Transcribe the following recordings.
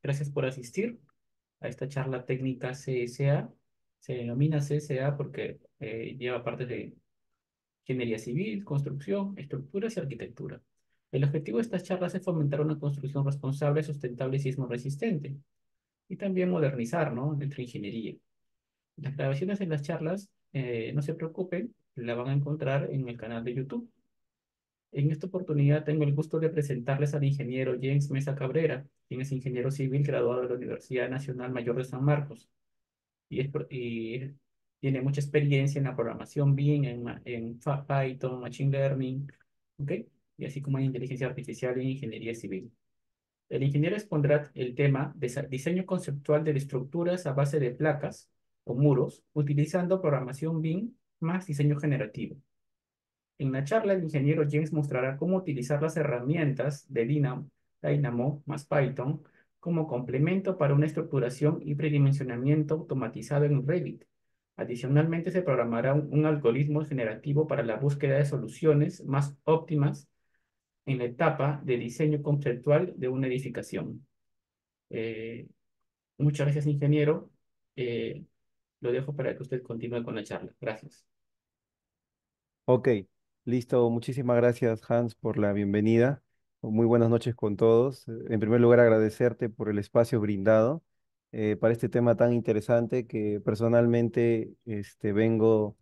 Gracias por asistir a esta charla técnica CSA. Se denomina CSA porque lleva partes de ingeniería civil, construcción, estructuras y arquitectura. El objetivo de estas charlas es fomentar una construcción responsable, sustentable y sismo resistente, y también modernizar, ¿no?, nuestra ingeniería. Las grabaciones de las charlas, no se preocupen, la van a encontrar en el canal de YouTube. En esta oportunidad tengo el gusto de presentarles al ingeniero James Mesa Cabrera, quien es ingeniero civil graduado de la Universidad Nacional Mayor de San Marcos y tiene mucha experiencia en la programación BIM, Python, Machine Learning, ¿ok? Y así como en inteligencia artificial y ingeniería civil. El ingeniero expondrá el tema de diseño conceptual de estructuras a base de placas o muros, utilizando programación BIM más diseño generativo. En la charla, el ingeniero James mostrará cómo utilizar las herramientas de Dynamo más Python como complemento para una estructuración y predimensionamiento automatizado en Revit. Adicionalmente, se programará un algoritmo generativo para la búsqueda de soluciones más óptimas en la etapa de diseño conceptual de una edificación. Eh, Muchas gracias, ingeniero. Eh, lo dejo para que usted continúe con la charla. Gracias. Ok, listo. Muchísimas gracias, Hans, por la bienvenida. Muy buenas noches con todos. En primer lugar, agradecerte por el espacio brindado para este tema tan interesante que personalmente vengo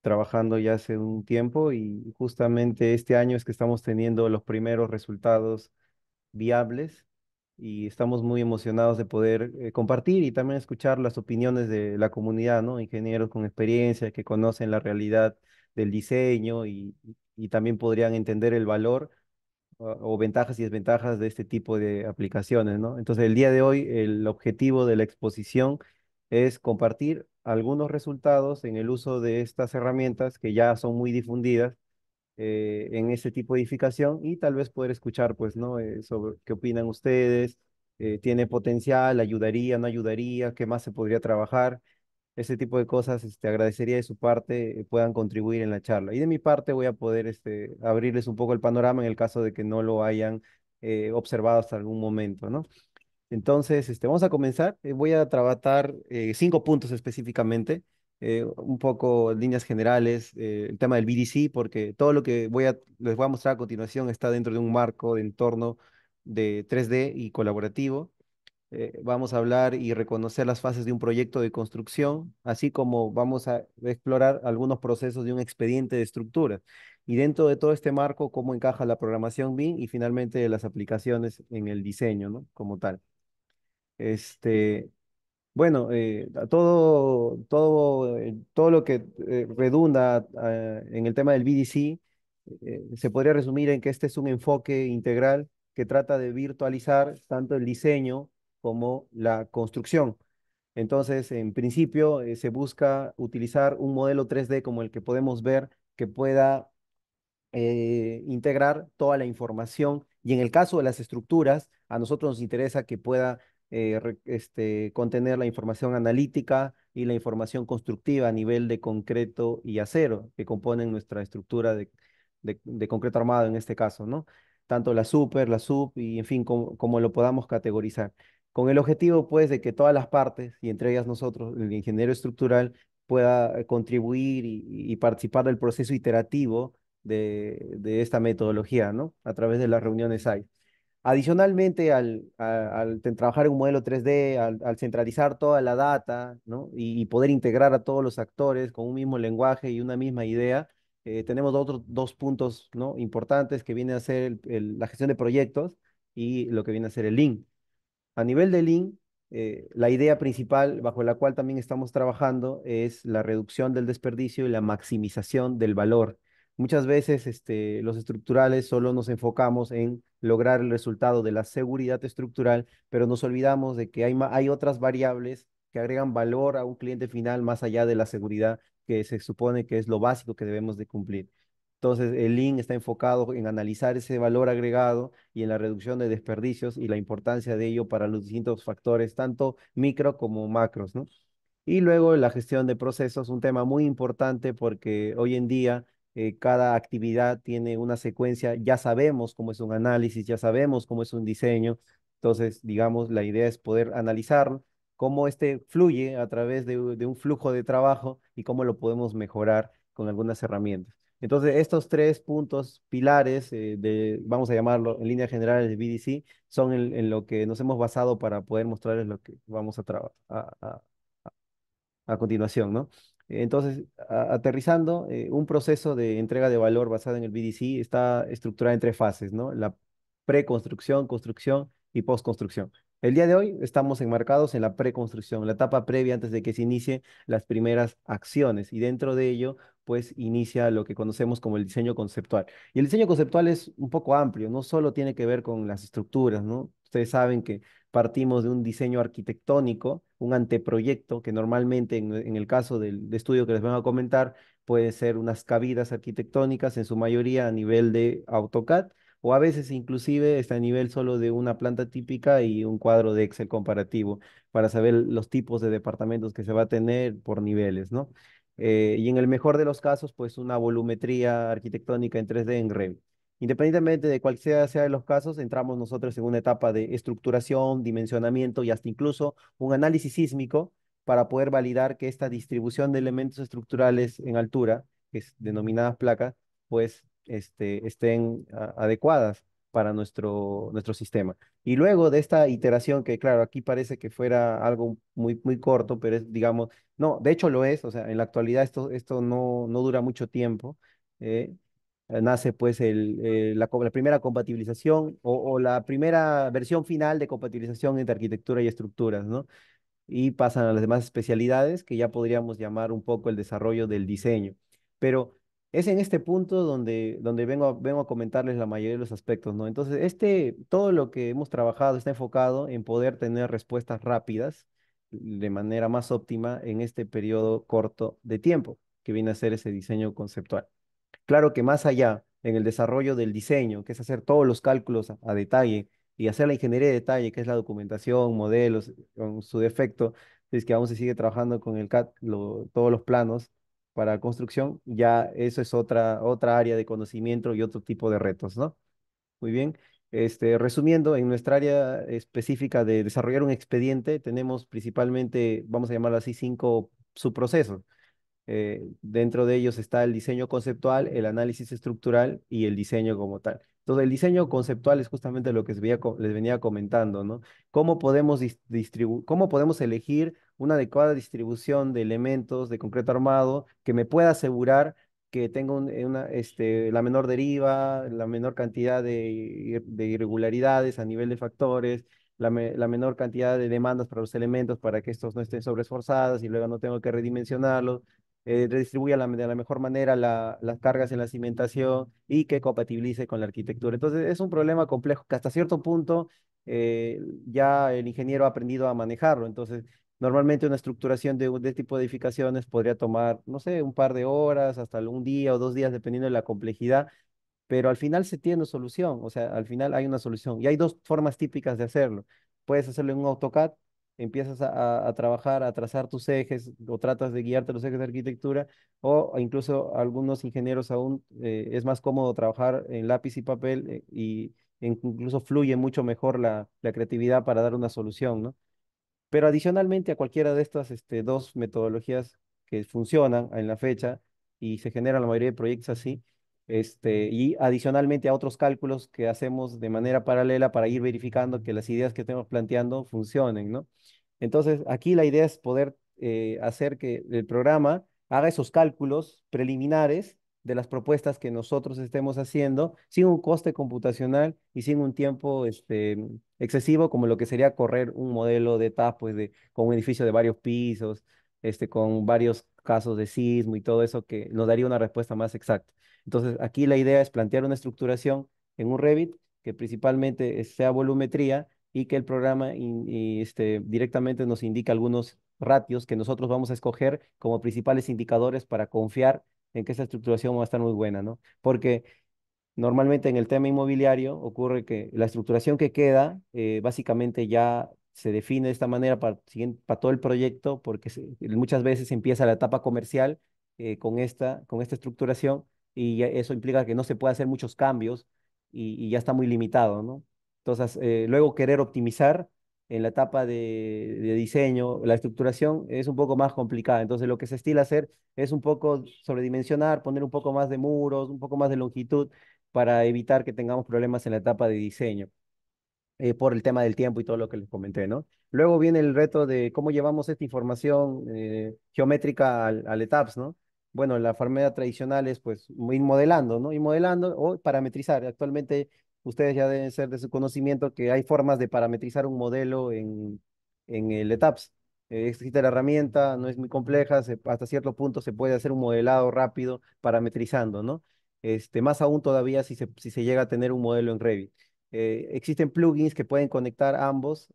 trabajando ya hace un tiempo y justamente este año es que estamos teniendo los primeros resultados viables y estamos muy emocionados de poder compartir y también escuchar las opiniones de la comunidad, ¿no? Ingenieros con experiencia que conocen la realidad del diseño y también podrían entender el valor o ventajas y desventajas de este tipo de aplicaciones, ¿no? Entonces, el día de hoy, el objetivo de la exposición es compartir algunos resultados en el uso de estas herramientas que ya son muy difundidas en ese tipo de edificación y tal vez poder escuchar, pues, ¿no? Sobre qué opinan ustedes, tiene potencial, ayudaría, no ayudaría, qué más se podría trabajar, ese tipo de cosas, agradecería de su parte puedan contribuir en la charla. Y de mi parte voy a poder abrirles un poco el panorama en el caso de que no lo hayan observado hasta algún momento, ¿no? Entonces, vamos a comenzar. Voy a tratar 5 puntos específicamente, un poco líneas generales, el tema del BDC, porque todo lo que les voy a mostrar a continuación está dentro de un marco de entorno de 3D y colaborativo. Vamos a hablar y reconocer las fases de un proyecto de construcción, así como vamos a explorar algunos procesos de un expediente de estructuras. Y dentro de todo este marco, cómo encaja la programación BIM y finalmente las aplicaciones en el diseño, ¿no? Como tal. Este, bueno, todo lo que redunda en el tema del BDC se podría resumir en que este es un enfoque integral que trata de virtualizar tanto el diseño como la construcción. Entonces, en principio, se busca utilizar un modelo 3D como el que podemos ver que pueda integrar toda la información y en el caso de las estructuras, a nosotros nos interesa que pueda contener la información analítica y la información constructiva a nivel de concreto y acero que componen nuestra estructura de concreto armado en este caso, ¿no? Tanto la super, la sub y en fin, como lo podamos categorizar. Con el objetivo, pues, de que todas las partes, y entre ellas nosotros, el ingeniero estructural, pueda contribuir y participar del proceso iterativo de esta metodología, ¿no? A través de las reuniones hay. Adicionalmente, al trabajar en un modelo 3D, al centralizar toda la data, ¿no? Y poder integrar a todos los actores con un mismo lenguaje y una misma idea, tenemos otros 2 puntos, ¿no? Importantes que viene a ser la gestión de proyectos y lo que viene a ser el Lean. A nivel de Lean, la idea principal bajo la cual también estamos trabajando es la reducción del desperdicio y la maximización del valor. Muchas veces los estructurales solo nos enfocamos en lograr el resultado de la seguridad estructural, pero nos olvidamos de que hay otras variables que agregan valor a un cliente final más allá de la seguridad que se supone que es lo básico que debemos de cumplir. Entonces, el Lean está enfocado en analizar ese valor agregado y en la reducción de desperdicios y la importancia de ello para los distintos factores, tanto micro como macros, ¿no? Y luego la gestión de procesos, un tema muy importante porque hoy en día cada actividad tiene una secuencia, ya sabemos cómo es un análisis, ya sabemos cómo es un diseño, Entonces, digamos, la idea es poder analizar cómo este fluye a través de un flujo de trabajo y cómo lo podemos mejorar con algunas herramientas. Entonces, estos tres puntos pilares vamos a llamarlo en línea general el BDC, son en lo que nos hemos basado para poder mostrarles lo que vamos a trabajar a continuación, ¿no? Entonces, aterrizando, un proceso de entrega de valor basado en el BDC está estructurado en tres fases, ¿no? La preconstrucción, construcción y postconstrucción. El día de hoy estamos enmarcados en la preconstrucción, la etapa previa antes de que se inicie las primeras acciones y dentro de ello, pues inicia lo que conocemos como el diseño conceptual. Y el diseño conceptual es un poco amplio, no solo tiene que ver con las estructuras, ¿no? Ustedes saben que partimos de un diseño arquitectónico, un anteproyecto, que normalmente en el caso del estudio que les vengo a comentar, puede ser unas cabidas arquitectónicas, en su mayoría a nivel de AutoCAD, o a veces inclusive está a nivel solo de una planta típica y un cuadro de Excel comparativo para saber los tipos de departamentos que se va a tener por niveles, ¿no? Y en el mejor de los casos, pues una volumetría arquitectónica en 3D en Revit. Independientemente de cuál sea de los casos, entramos nosotros en una etapa de estructuración, dimensionamiento y hasta incluso un análisis sísmico para poder validar que esta distribución de elementos estructurales en altura, que es denominadas placas, pues estén adecuadas para nuestro sistema. Y luego de esta iteración, que claro, aquí parece que fuera algo muy corto, pero es, digamos, no, de hecho lo es, o sea, en la actualidad esto no dura mucho tiempo. eh, Nace pues la primera compatibilización o la primera versión final de compatibilización entre arquitectura y estructuras, ¿no? Y pasan a las demás especialidades que ya podríamos llamar un poco el desarrollo del diseño. Pero es en este punto donde vengo a comentarles la mayoría de los aspectos, ¿no? Entonces, todo lo que hemos trabajado está enfocado en poder tener respuestas rápidas de manera más óptima en este periodo corto de tiempo que viene a ser ese diseño conceptual. Claro que más allá en el desarrollo del diseño, que es hacer todos los cálculos a detalle y hacer la ingeniería de detalle, que es la documentación, modelos, con su defecto, es que aún se sigue trabajando con el CAD, todos los planos para construcción, ya eso es otra área de conocimiento y otro tipo de retos, ¿no? Muy bien. Resumiendo, en nuestra área específica de desarrollar un expediente, tenemos principalmente, vamos a llamarlo así, 5 subprocesos. Dentro de ellos está el diseño conceptual, el análisis estructural y el diseño como tal. Entonces, el diseño conceptual es justamente lo que les venía comentando, ¿no? ¿Cómo podemos elegir una adecuada distribución de elementos de concreto armado que me pueda asegurar que tenga la menor deriva, la menor cantidad de irregularidades a nivel de factores, la menor cantidad de demandas para los elementos para que estos no estén sobreesforzados y luego no tengo que redimensionarlos, redistribuya de la mejor manera las cargas en la cimentación y que compatibilice con la arquitectura? Entonces, es un problema complejo que hasta cierto punto ya el ingeniero ha aprendido a manejarlo. Entonces, normalmente una estructuración de tipo de edificaciones podría tomar, no sé, un par de horas, hasta un día o 2 días, dependiendo de la complejidad, pero al final se tiene solución, o sea, al final hay una solución. Y hay dos formas típicas de hacerlo. Puedes hacerlo en un AutoCAD, empiezas a trabajar, a trazar tus ejes, o tratas de guiarte los ejes de arquitectura, o incluso algunos ingenieros aún es más cómodo trabajar en lápiz y papel, incluso fluye mucho mejor la creatividad para dar una solución, ¿no? Pero adicionalmente a cualquiera de estas dos metodologías que funcionan en la fecha y se generan la mayoría de proyectos así, y adicionalmente a otros cálculos que hacemos de manera paralela para ir verificando que las ideas que estemos planteando funcionen, ¿no? Entonces, aquí la idea es poder hacer que el programa haga esos cálculos preliminares de las propuestas que nosotros estemos haciendo sin un coste computacional y sin un tiempo excesivo como lo que sería correr un modelo de TAP, pues con un edificio de varios pisos, con varios casos de sismo y todo eso que nos daría una respuesta más exacta. Entonces, aquí la idea es plantear una estructuración en un Revit que principalmente sea volumetría y que el programa directamente nos indica algunos ratios que nosotros vamos a escoger como principales indicadores para confiar en que esa estructuración va a estar muy buena, ¿no? Porque normalmente en el tema inmobiliario ocurre que la estructuración que queda básicamente ya se define de esta manera para todo el proyecto, porque muchas veces empieza la etapa comercial con esta estructuración y eso implica que no se puede hacer muchos cambios y ya está muy limitado, ¿no? Entonces, luego querer optimizar en la etapa de diseño, la estructuración es un poco más complicada. Entonces, lo que se estila hacer es un poco sobredimensionar, poner un poco más de muros, un poco más de longitud para evitar que tengamos problemas en la etapa de diseño por el tema del tiempo y todo lo que les comenté, ¿no? Luego viene el reto de cómo llevamos esta información geométrica al ETABS, ¿no? Bueno, la forma tradicional es pues ir modelando, ¿no? Ir modelando o parametrizar. Actualmente ustedes ya deben ser de su conocimiento que hay formas de parametrizar un modelo en el ETABS. Existe la herramienta, no es muy compleja, hasta cierto punto se puede hacer un modelado rápido parametrizando, ¿no? Más aún todavía si se llega a tener un modelo en Revit. Existen plugins que pueden conectar ambos,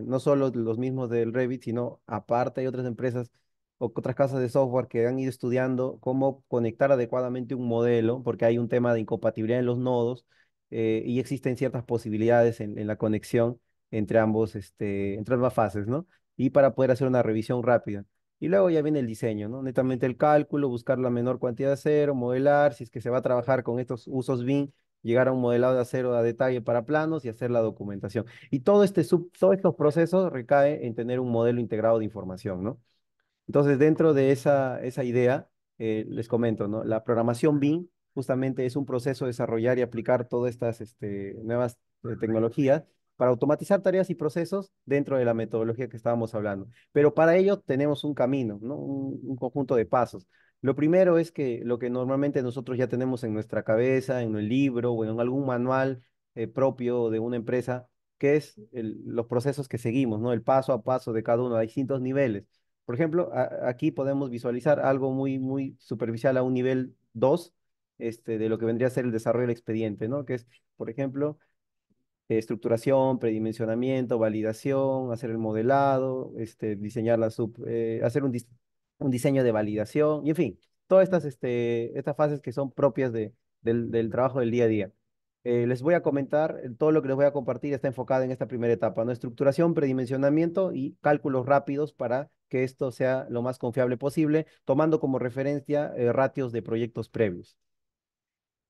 no solo los mismos del Revit, sino aparte hay otras empresas o otras casas de software que han ido estudiando cómo conectar adecuadamente un modelo, porque hay un tema de incompatibilidad en los nodos y existen ciertas posibilidades en la conexión entre ambas fases, ¿no? Y para poder hacer una revisión rápida. Y luego ya viene el diseño, ¿no? Netamente el cálculo, buscar la menor cantidad de acero, modelar, si es que se va a trabajar con estos usos BIM llegar a un modelado de acero a detalle para planos y hacer la documentación. Y todos estos procesos recae en tener un modelo integrado de información, ¿no? Entonces, dentro de esa idea, les comento, ¿no? La programación BIM justamente es un proceso de desarrollar y aplicar todas estas nuevas tecnologías para automatizar tareas y procesos dentro de la metodología que estábamos hablando. Pero para ello tenemos un camino, ¿no? Un conjunto de pasos. Lo primero es que lo que normalmente nosotros ya tenemos en nuestra cabeza, en el libro o en algún manual propio de una empresa, que es los procesos que seguimos, ¿no? El paso a paso de cada uno a distintos niveles. Por ejemplo, aquí podemos visualizar algo muy superficial a un nivel 2 de lo que vendría a ser el desarrollo del expediente, ¿no? Que es, por ejemplo, estructuración, predimensionamiento, validación, hacer el modelado, diseñar hacer un diseño de validación, y en fin, todas estas fases que son propias del trabajo del día a día. Les voy a comentar, todo lo que les voy a compartir está enfocado en esta primera etapa, ¿no? Estructuración, predimensionamiento y cálculos rápidos para que esto sea lo más confiable posible, tomando como referencia ratios de proyectos previos.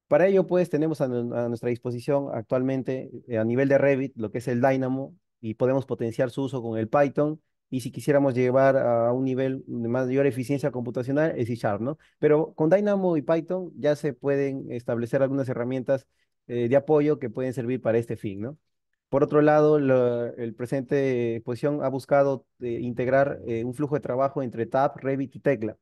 Para ello, pues, tenemos a nuestra disposición actualmente a nivel de Revit lo que es el Dynamo y podemos potenciar su uso con el Python. Y si quisiéramos llevar a un nivel de mayor eficiencia computacional, es C Sharp, ¿no? Pero con Dynamo y Python ya se pueden establecer algunas herramientas de apoyo que pueden servir para este fin, ¿no? Por otro lado, el presente exposición ha buscado integrar un flujo de trabajo entre Tab, Revit y Tecla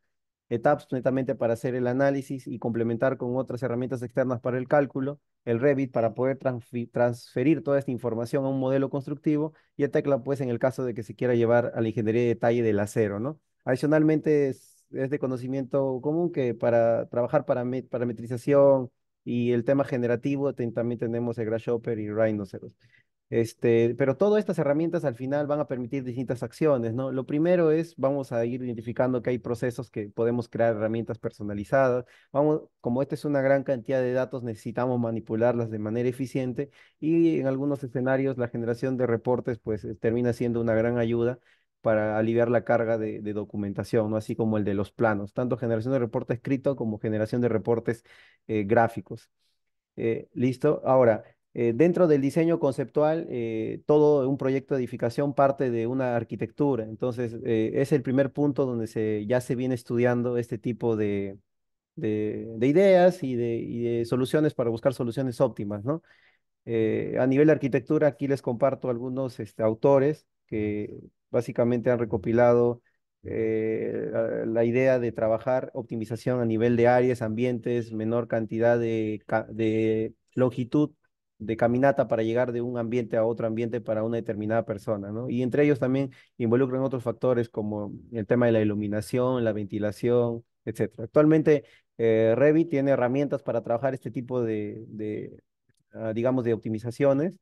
etapas netamente para hacer el análisis y complementar con otras herramientas externas para el cálculo, el Revit para poder transferir toda esta información a un modelo constructivo y el Tecla pues en el caso de que se quiera llevar a la ingeniería de detalle del acero, ¿no? Adicionalmente es de conocimiento común que para trabajar parametrización y el tema generativo también tenemos el Grasshopper y Rhinoceros. Pero todas estas herramientas al final van a permitir distintas acciones, ¿no? Lo primero es, vamos a ir identificando que hay procesos que podemos crear herramientas personalizadas. Como esta es una gran cantidad de datos, necesitamos manipularlas de manera eficiente y en algunos escenarios la generación de reportes pues termina siendo una gran ayuda para aliviar la carga de documentación, ¿no? Así como el de los planos, tanto generación de reporte escrito como generación de reportes gráficos. Listo. Ahora, dentro del diseño conceptual, todo un proyecto de edificación parte de una arquitectura. Entonces, es el primer punto donde ya se viene estudiando este tipo de ideas y de soluciones para buscar soluciones óptimas, ¿no? A nivel de arquitectura, aquí les comparto algunos autores que básicamente han recopilado la idea de trabajar optimización a nivel de áreas, ambientes, menor cantidad de longitud de caminata para llegar de un ambiente a otro ambiente para una determinada persona, ¿no? Y entre ellos también involucran otros factores como el tema de la iluminación, la ventilación, etcétera. Actualmente, Revit tiene herramientas para trabajar este tipo digamos, de optimizaciones.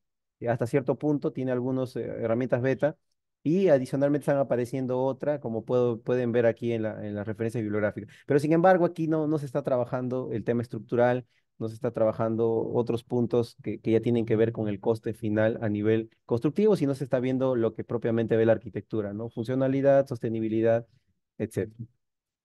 Hasta cierto punto tiene algunas herramientas beta y adicionalmente están apareciendo otra, como pueden ver aquí en la referencia bibliográfica. Pero sin embargo, aquí no se está trabajando el tema estructural, no se está trabajando otros puntos que ya tienen que ver con el coste final a nivel constructivo, sino se está viendo lo que propiamente ve la arquitectura, ¿no? Funcionalidad, sostenibilidad, etcétera.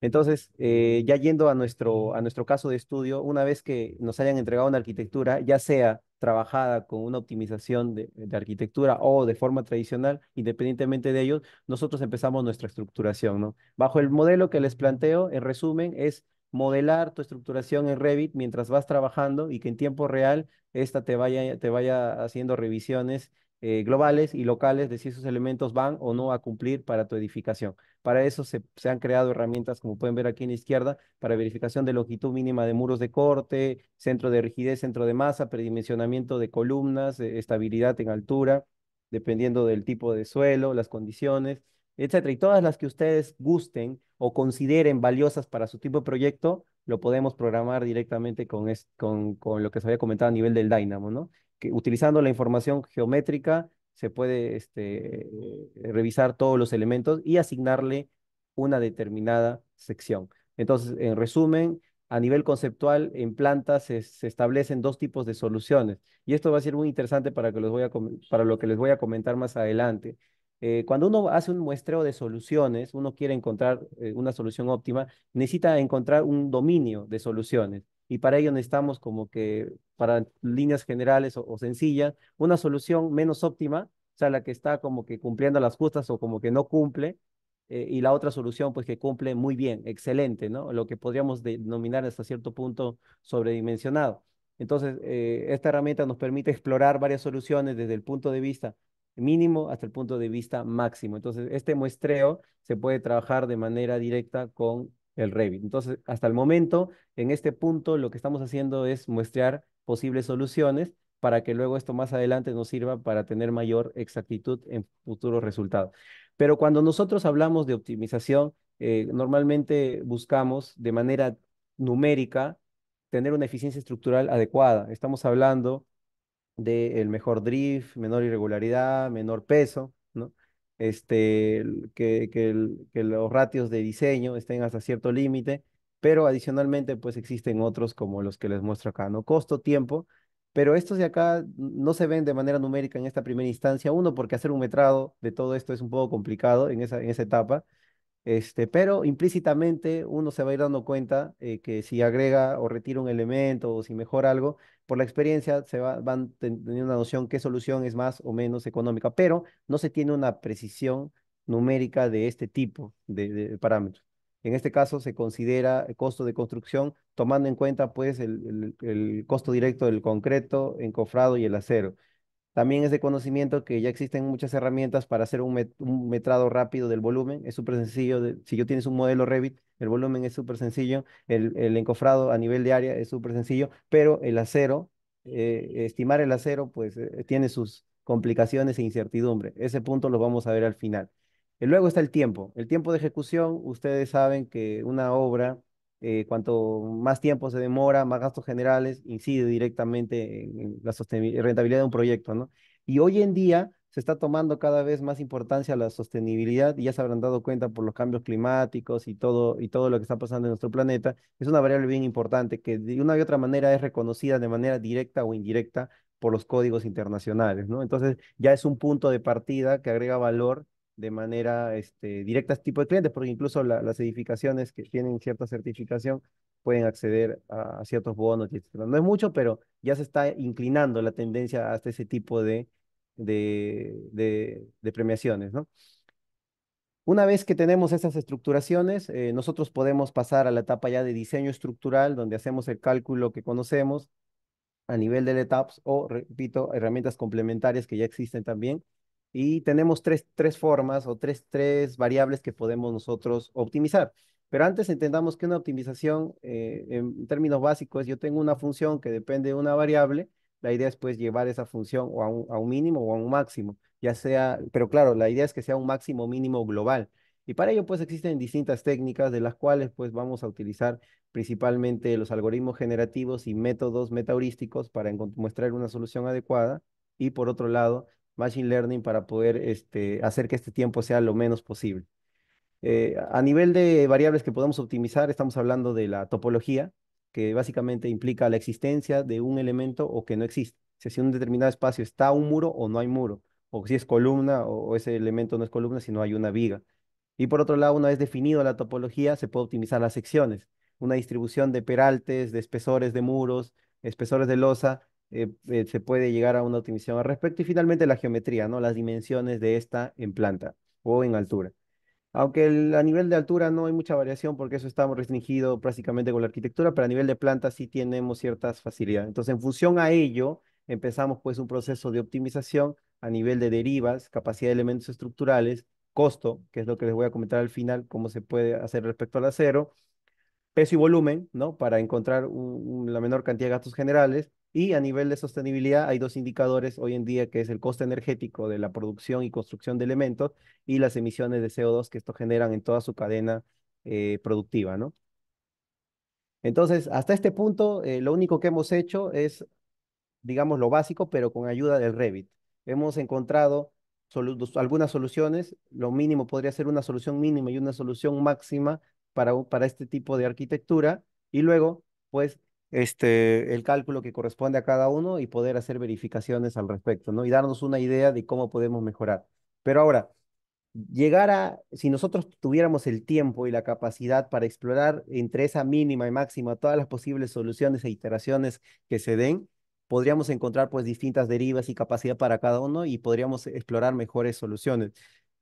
Entonces, ya yendo a nuestro caso de estudio, una vez que nos hayan entregado una arquitectura, ya sea trabajada con una optimización de arquitectura o de forma tradicional, independientemente de ello, nosotros empezamos nuestra estructuración, ¿no? Bajo el modelo que les planteo, en resumen, es modelar tu estructuración en Revit mientras vas trabajando y que en tiempo real esta te vaya haciendo revisiones globales y locales de si esos elementos van o no a cumplir para tu edificación. Para eso se han creado herramientas, como pueden ver aquí en la izquierda, para verificación de longitud mínima de muros de corte, centro de rigidez, centro de masa, predimensionamiento de columnas, estabilidad en altura, dependiendo del tipo de suelo, las condiciones, etcétera. Y todas las que ustedes gusten o consideren valiosas para su tipo de proyecto, lo podemos programar directamente con lo que se había comentado a nivel del Dynamo, ¿no? Que utilizando la información geométrica se puede revisar todos los elementos y asignarle una determinada sección. Entonces, en resumen, a nivel conceptual, en planta se establecen dos tipos de soluciones. Y esto va a ser muy interesante para lo que les voy a comentar más adelante. Cuando uno hace un muestreo de soluciones, uno quiere encontrar una solución óptima, necesita encontrar un dominio de soluciones. Y para ello necesitamos como que, para líneas generales o sencillas, una solución menos óptima, o sea, la que está como que cumpliendo las justas o como que no cumple, y la otra solución pues que cumple muy bien, excelente, ¿no? Lo que podríamos denominar hasta cierto punto sobredimensionado. Entonces, esta herramienta nos permite explorar varias soluciones desde el punto de vista mínimo hasta el punto de vista máximo. Entonces, este muestreo se puede trabajar de manera directa con el Revit. Entonces, hasta el momento, en este punto, lo que estamos haciendo es muestrear posibles soluciones para que luego esto más adelante nos sirva para tener mayor exactitud en futuros resultados. Pero cuando nosotros hablamos de optimización, normalmente buscamos de manera numérica tener una eficiencia estructural adecuada. Estamos hablando del mejor drift, menor irregularidad, menor peso, ¿no? Que los ratios de diseño estén hasta cierto límite, pero adicionalmente pues existen otros como los que les muestro acá, ¿no? Costo, tiempo, pero estos de acá no se ven de manera numérica en esta primera instancia, uno porque hacer un metrado de todo esto es un poco complicado en esa etapa, pero implícitamente uno se va a ir dando cuenta que si agrega o retira un elemento o si mejora algo, por la experiencia van teniendo una noción qué solución es más o menos económica, pero no se tiene una precisión numérica de este tipo de parámetros. En este caso se considera el costo de construcción tomando en cuenta pues el costo directo del concreto, encofrado y el acero. También es de conocimiento que ya existen muchas herramientas para hacer un metrado rápido del volumen. Es súper sencillo. Si yo tienes un modelo Revit, el volumen es súper sencillo. El encofrado a nivel de área es súper sencillo, pero el acero, estimar el acero, pues tiene sus complicaciones e incertidumbre. Ese punto lo vamos a ver al final. Y luego está el tiempo. El tiempo de ejecución, ustedes saben que una obra cuanto más tiempo se demora, más gastos generales, incide directamente en la rentabilidad de un proyecto, ¿no? Y hoy en día se está tomando cada vez más importancia la sostenibilidad y ya se habrán dado cuenta por los cambios climáticos y todo lo que está pasando en nuestro planeta. Es una variable bien importante que de una u otra manera es reconocida de manera directa o indirecta por los códigos internacionales, ¿no? Entonces ya es un punto de partida que agrega valor de manera directa a este tipo de clientes, porque incluso las edificaciones que tienen cierta certificación pueden acceder a ciertos bonos, y etcétera. No es mucho, pero ya se está inclinando la tendencia hasta ese tipo de premiaciones, ¿no? Una vez que tenemos esas estructuraciones, nosotros podemos pasar a la etapa ya de diseño estructural, donde hacemos el cálculo que conocemos a nivel de etapas o, repito, herramientas complementarias que ya existen también. Y tenemos tres formas o tres variables que podemos nosotros optimizar. Pero antes entendamos que una optimización, en términos básicos, yo tengo una función que depende de una variable. La idea es pues llevar esa función o a un mínimo o a un máximo, ya sea, pero claro, la idea es que sea un máximo mínimo global. Y para ello pues existen distintas técnicas de las cuales pues vamos a utilizar principalmente los algoritmos generativos y métodos metaheurísticos para mostrar una solución adecuada y por otro lado, machine learning para poder hacer que este tiempo sea lo menos posible. A nivel de variables que podemos optimizar, estamos hablando de la topología, que básicamente implica la existencia de un elemento o que no existe. Si en un determinado espacio está un muro o no hay muro, o si es columna o ese elemento no es columna, si no hay una viga. Y por otro lado, una vez definido la topología, se puede optimizar las secciones. Una distribución de peraltes, de espesores de muros, espesores de losa, se puede llegar a una optimización al respecto. Y finalmente la geometría, ¿no? Las dimensiones de esta en planta o en altura. Aunque a nivel de altura no hay mucha variación porque eso está restringido prácticamente con la arquitectura, pero a nivel de planta sí tenemos ciertas facilidades. Entonces, en función a ello, empezamos pues un proceso de optimización a nivel de derivas, capacidad de elementos estructurales, costo, que es lo que les voy a comentar al final, cómo se puede hacer respecto al acero, peso y volumen, ¿no? Para encontrar la menor cantidad de gastos generales. Y a nivel de sostenibilidad hay dos indicadores hoy en día, que es el coste energético de la producción y construcción de elementos y las emisiones de CO2 que esto generan en toda su cadena productiva, ¿no? Entonces, hasta este punto, lo único que hemos hecho es digamos, lo básico, pero con ayuda del Revit. Hemos encontrado algunas soluciones, lo mínimo podría ser una solución mínima y una solución máxima para este tipo de arquitectura, y luego, pues, el cálculo que corresponde a cada uno y poder hacer verificaciones al respecto, ¿no? Y darnos una idea de cómo podemos mejorar. Pero ahora, si nosotros tuviéramos el tiempo y la capacidad para explorar entre esa mínima y máxima todas las posibles soluciones e iteraciones que se den, podríamos encontrar pues distintas derivas y capacidad para cada uno y podríamos explorar mejores soluciones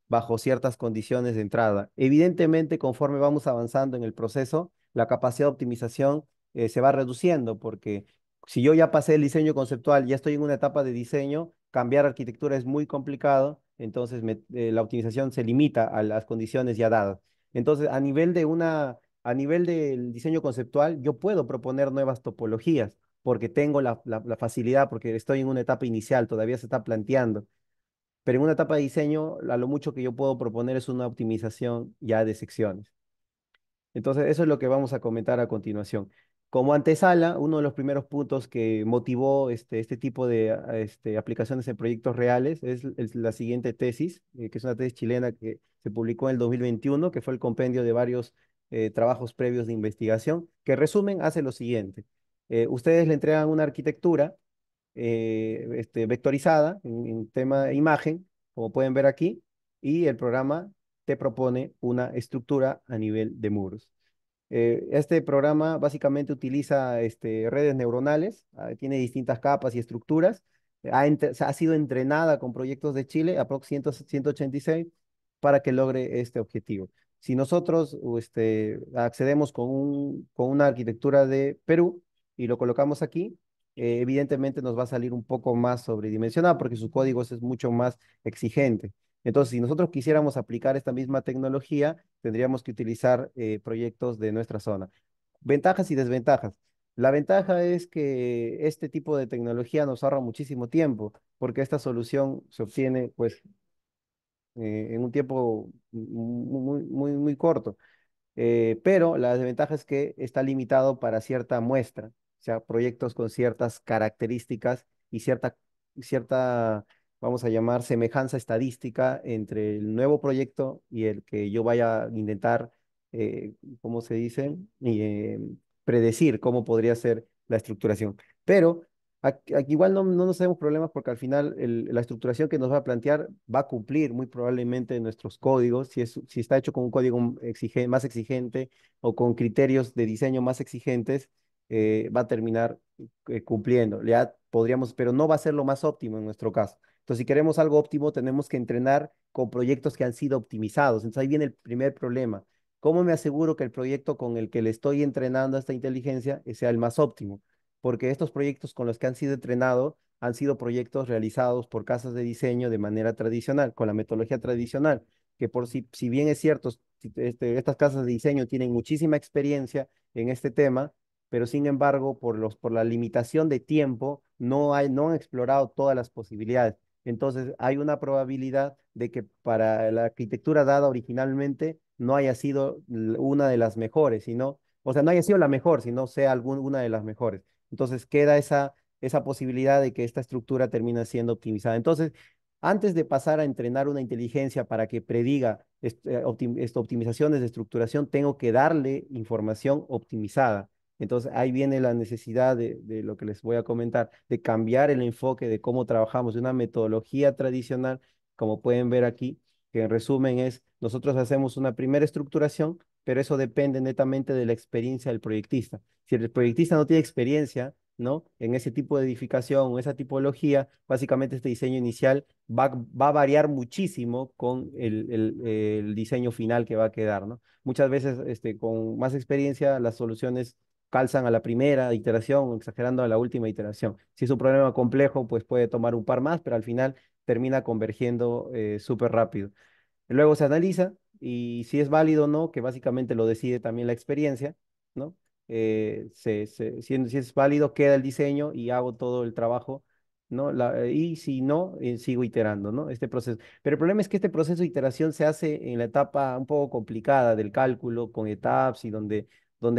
bajo ciertas condiciones de entrada. Evidentemente, conforme vamos avanzando en el proceso, la capacidad de optimización se va reduciendo, porque si yo ya pasé el diseño conceptual, ya estoy en una etapa de diseño, cambiar arquitectura es muy complicado, entonces la optimización se limita a las condiciones ya dadas. Entonces, a nivel del diseño conceptual, yo puedo proponer nuevas topologías, porque tengo la facilidad, porque estoy en una etapa inicial, todavía se está planteando. Pero en una etapa de diseño, a lo mucho que yo puedo proponer es una optimización ya de secciones. Entonces, eso es lo que vamos a comentar a continuación. Como antesala, uno de los primeros puntos que motivó este tipo de aplicaciones en proyectos reales es la siguiente tesis, que es una tesis chilena que se publicó en el 2021, que fue el compendio de varios trabajos previos de investigación, que resumen hace lo siguiente. Ustedes le entregan una arquitectura vectorizada en tema imagen, como pueden ver aquí, y el programa te propone una estructura a nivel de muros. Este programa básicamente utiliza redes neuronales, tiene distintas capas y estructuras. Ha sido entrenada con proyectos de Chile, Aprox 186, para que logre este objetivo. Si nosotros accedemos con una arquitectura de Perú y lo colocamos aquí, evidentemente nos va a salir un poco más sobredimensionado porque su código es mucho más exigente. Entonces, si nosotros quisiéramos aplicar esta misma tecnología, tendríamos que utilizar proyectos de nuestra zona. Ventajas y desventajas. La ventaja es que este tipo de tecnología nos ahorra muchísimo tiempo, porque esta solución se obtiene pues en un tiempo muy corto. Pero la desventaja es que está limitado para cierta muestra, o sea, proyectos con ciertas características y cierta, vamos a llamar, semejanza estadística entre el nuevo proyecto y el que yo vaya a intentar, ¿cómo se dice? Predecir cómo podría ser la estructuración. Pero aquí igual no nos hacemos problemas porque al final la estructuración que nos va a plantear va a cumplir muy probablemente nuestros códigos, si está hecho con un código más exigente o con criterios de diseño más exigentes, va a terminar cumpliendo. Ya podríamos, pero no va a ser lo más óptimo en nuestro caso. Entonces, si queremos algo óptimo, tenemos que entrenar con proyectos que han sido optimizados. Entonces, ahí viene el primer problema. ¿Cómo me aseguro que el proyecto con el que le estoy entrenando a esta inteligencia sea el más óptimo? Porque estos proyectos con los que han sido entrenados han sido proyectos realizados por casas de diseño de manera tradicional, con la metodología tradicional, que si bien es cierto, estas casas de diseño tienen muchísima experiencia en este tema, pero sin embargo, por la limitación de tiempo, no han explorado todas las posibilidades. Entonces, hay una probabilidad de que para la arquitectura dada originalmente no haya sido una de las mejores, sino, o sea, no haya sido la mejor, sino sea una de las mejores. Entonces queda esa posibilidad de que esta estructura termina siendo optimizada. Entonces, antes de pasar a entrenar una inteligencia para que prediga optimizaciones de estructuración, tengo que darle información optimizada. Entonces, ahí viene la necesidad de lo que les voy a comentar, de cambiar el enfoque de cómo trabajamos, de una metodología tradicional, como pueden ver aquí, que en resumen es, nosotros hacemos una primera estructuración, pero eso depende netamente de la experiencia del proyectista. Si el proyectista no tiene experiencia, ¿no? En ese tipo de edificación o esa tipología, básicamente este diseño inicial va a variar muchísimo con el diseño final que va a quedar, ¿no? Muchas veces con más experiencia las soluciones calzan a la primera iteración, exagerando a la última iteración. Si es un problema complejo, pues puede tomar un par más, pero al final termina convergiendo súper rápido. Luego se analiza y si es válido o no, que básicamente lo decide también la experiencia, ¿no? Si es válido, queda el diseño y hago todo el trabajo, ¿no? Y si no, sigo iterando, ¿no? Este proceso. Pero el problema es que este proceso de iteración se hace en la etapa un poco complicada del cálculo, con etapas y donde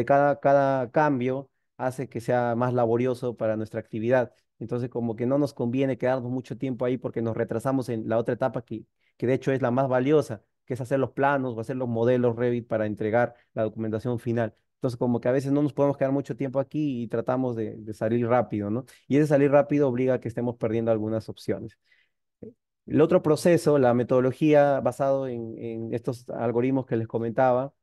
cada cambio hace que sea más laborioso para nuestra actividad. Entonces, como que no nos conviene quedarnos mucho tiempo ahí porque nos retrasamos en la otra etapa que de hecho es la más valiosa, que es hacer los planos o hacer los modelos Revit para entregar la documentación final. Entonces, como que a veces no nos podemos quedar mucho tiempo aquí y tratamos de salir rápido, ¿no? Y ese salir rápido obliga a que estemos perdiendo algunas opciones. El otro proceso, la metodología basado en estos algoritmos que les comentaba,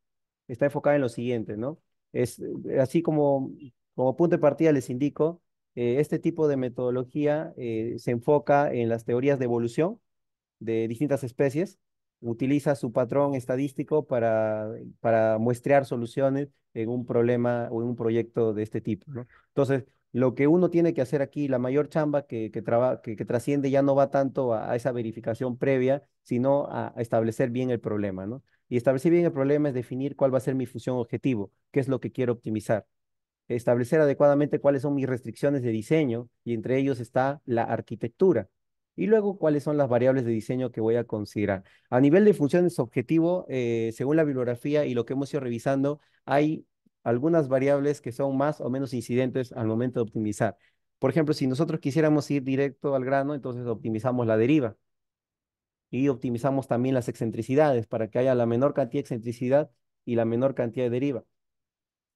está enfocada en lo siguiente, ¿no? Es así como punto de partida les indico, este tipo de metodología se enfoca en las teorías de evolución de distintas especies, utiliza su patrón estadístico para muestrear soluciones en un problema o en un proyecto de este tipo, ¿no? Entonces, lo que uno tiene que hacer aquí, la mayor chamba que trasciende ya no va tanto a esa verificación previa, sino a establecer bien el problema, ¿no? Y establecer bien el problema es definir cuál va a ser mi función objetivo, qué es lo que quiero optimizar, establecer adecuadamente cuáles son mis restricciones de diseño y entre ellos está la arquitectura. Y luego cuáles son las variables de diseño que voy a considerar. A nivel de funciones objetivo, según la bibliografía y lo que hemos ido revisando, hay algunas variables que son más o menos incidentes al momento de optimizar. Por ejemplo, si nosotros quisiéramos ir directo al grano, entonces optimizamos la deriva y optimizamos también las excentricidades para que haya la menor cantidad de excentricidad y la menor cantidad de deriva.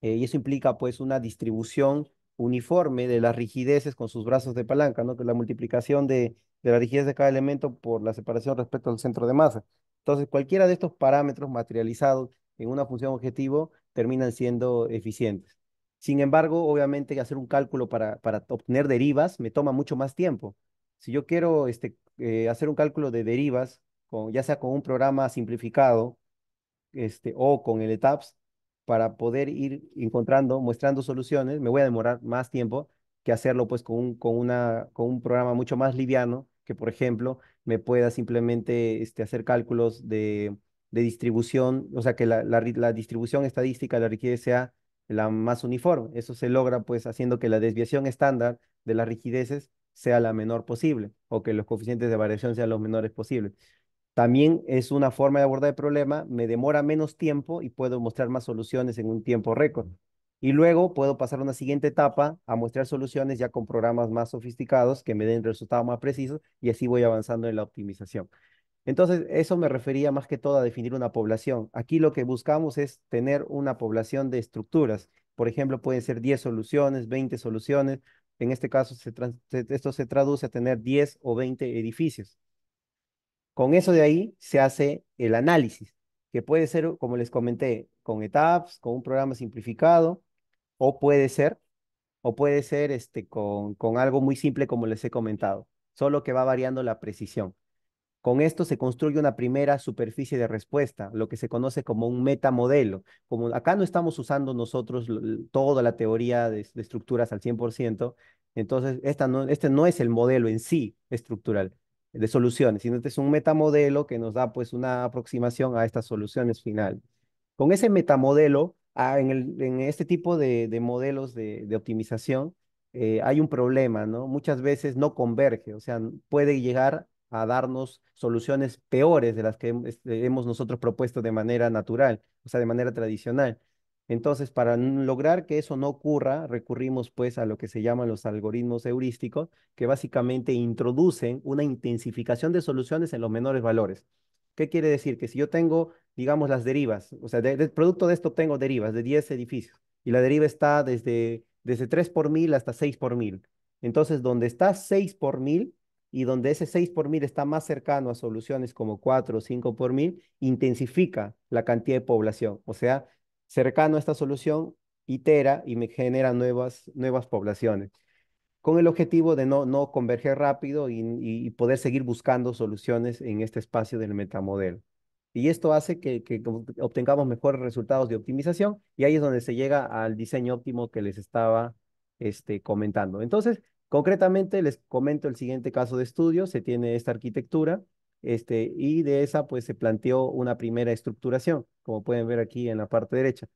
Y eso implica pues una distribución uniforme de las rigideces con sus brazos de palanca, ¿no? Que es la multiplicación de la rigidez de cada elemento por la separación respecto al centro de masa. Entonces, cualquiera de estos parámetros materializados en una función objetivo terminan siendo eficientes. Sin embargo, obviamente, hacer un cálculo para obtener derivas me toma mucho más tiempo. Si yo quiero hacer un cálculo de derivas, ya sea con un programa simplificado, o con el ETAPS para poder ir encontrando, muestrando soluciones, me voy a demorar más tiempo que hacerlo pues con un programa mucho más liviano, que por ejemplo me pueda simplemente hacer cálculos de distribución, o sea que la distribución estadística de la rigidez sea la más uniforme. Eso se logra pues haciendo que la desviación estándar de las rigideces sea la menor posible o que los coeficientes de variación sean los menores posibles. También es una forma de abordar el problema, me demora menos tiempo y puedo mostrar más soluciones en un tiempo récord. Y luego puedo pasar a una siguiente etapa a mostrar soluciones ya con programas más sofisticados que me den resultados más precisos y así voy avanzando en la optimización. Entonces, eso me refería más que todo a definir una población. Aquí lo que buscamos es tener una población de estructuras. Por ejemplo, pueden ser 10 soluciones, 20 soluciones. En este caso, esto se traduce a tener 10 o 20 edificios. Con eso de ahí se hace el análisis, que puede ser, como les comenté, con etapas, con un programa simplificado, o puede ser, con algo muy simple como les he comentado, solo que va variando la precisión. Con esto se construye una primera superficie de respuesta, lo que se conoce como un metamodelo. Como acá no estamos usando nosotros toda la teoría de estructuras al 100%, entonces este no es el modelo en sí estructural de soluciones, sino este es un metamodelo que nos da pues una aproximación a estas soluciones finales. Con ese metamodelo, en este tipo de modelos de optimización, hay un problema, ¿no? Muchas veces no converge, o sea, puede llegar a darnos soluciones peores de las que hemos nosotros propuesto de manera natural, o sea, de manera tradicional. Entonces, para lograr que eso no ocurra, recurrimos pues a lo que se llaman los algoritmos heurísticos, que básicamente introducen una intensificación de soluciones en los menores valores. ¿Qué quiere decir? Que si yo tengo, digamos, las derivas, o sea, del producto de esto tengo derivas de 10 edificios, y la deriva está desde 3 por 1000 hasta 6 por 1000. Entonces, donde está 6 por 1000, y donde ese 6 por mil está más cercano a soluciones como 4 o 5 por mil, intensifica la cantidad de población. O sea, cercano a esta solución, itera y me genera nuevas poblaciones con el objetivo de no converger rápido y poder seguir buscando soluciones en este espacio del metamodelo. Y esto hace que obtengamos mejores resultados de optimización y ahí es donde se llega al diseño óptimo que les estaba comentando. Entonces, concretamente les comento el siguiente caso de estudio. Se tiene esta arquitectura y de esa pues se planteó una primera estructuración, como pueden ver aquí en la parte derecha.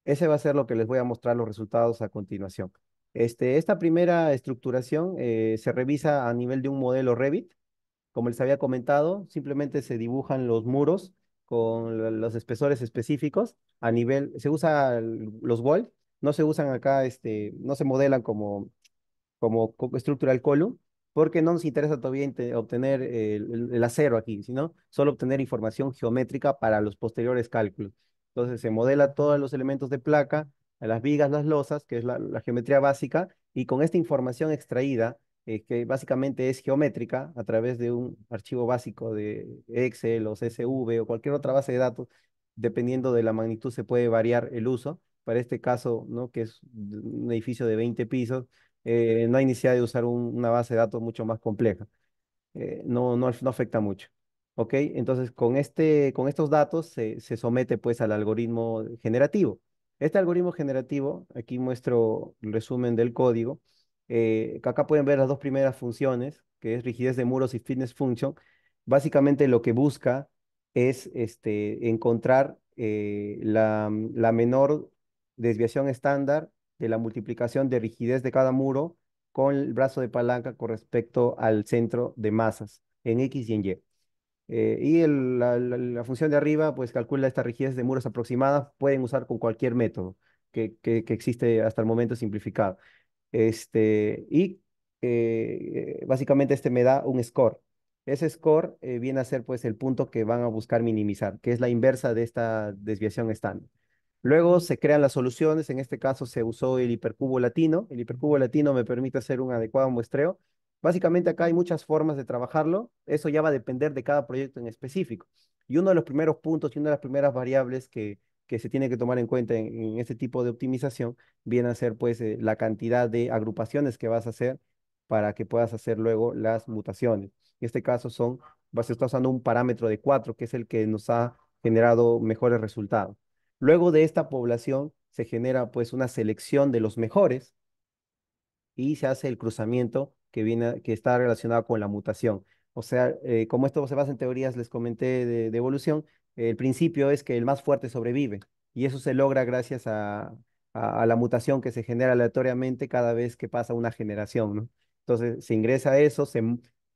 Ese va a ser lo que les voy a mostrar los resultados a continuación. Esta primera estructuración se revisa a nivel de un modelo Revit. Como les había comentado, simplemente se dibujan los muros con los espesores específicos. A nivel, se usa los volt, no se usan acá, no se modelan como structural column, porque no nos interesa todavía obtener el acero aquí, sino solo obtener información geométrica para los posteriores cálculos. Entonces se modela todos los elementos de placa, las vigas, las losas, que es la geometría básica, y con esta información extraída, que básicamente es geométrica, a través de un archivo básico de Excel o CSV o cualquier otra base de datos, dependiendo de la magnitud se puede variar el uso. Para este caso, ¿no? Que es un edificio de 20 pisos, no hay necesidad de usar una base de datos mucho más compleja. No afecta mucho. ¿Ok? Entonces, con estos datos se somete pues al algoritmo generativo. Este algoritmo generativo, aquí muestro el resumen del código. Que acá pueden ver las dos primeras funciones, que es rigidez de muros y fitness function. Básicamente lo que busca es encontrar la menor desviación estándar de la multiplicación de rigidez de cada muro con el brazo de palanca con respecto al centro de masas en X y en Y. La función de arriba, pues calcula esta rigidez de muros aproximadas, pueden usar con cualquier método que existe hasta el momento simplificado. Básicamente me da un score. Ese score viene a ser pues el punto que van a buscar minimizar, que es la inversa de esta desviación estándar. Luego se crean las soluciones, en este caso se usó el hipercubo latino. El hipercubo latino me permite hacer un adecuado muestreo. Básicamente acá hay muchas formas de trabajarlo, eso ya va a depender de cada proyecto en específico. Y uno de los primeros puntos y una de las primeras variables que se tiene que tomar en cuenta en este tipo de optimización viene a ser pues la cantidad de agrupaciones que vas a hacer para que puedas hacer luego las mutaciones. En este caso vas a estar usando un parámetro de 4, que es el que nos ha generado mejores resultados. Luego de esta población se genera pues una selección de los mejores y se hace el cruzamiento que está relacionado con la mutación. O sea, como esto se basa en teorías, les comenté de evolución, el principio es que el más fuerte sobrevive y eso se logra gracias a la mutación que se genera aleatoriamente cada vez que pasa una generación, ¿no? Entonces se ingresa a eso,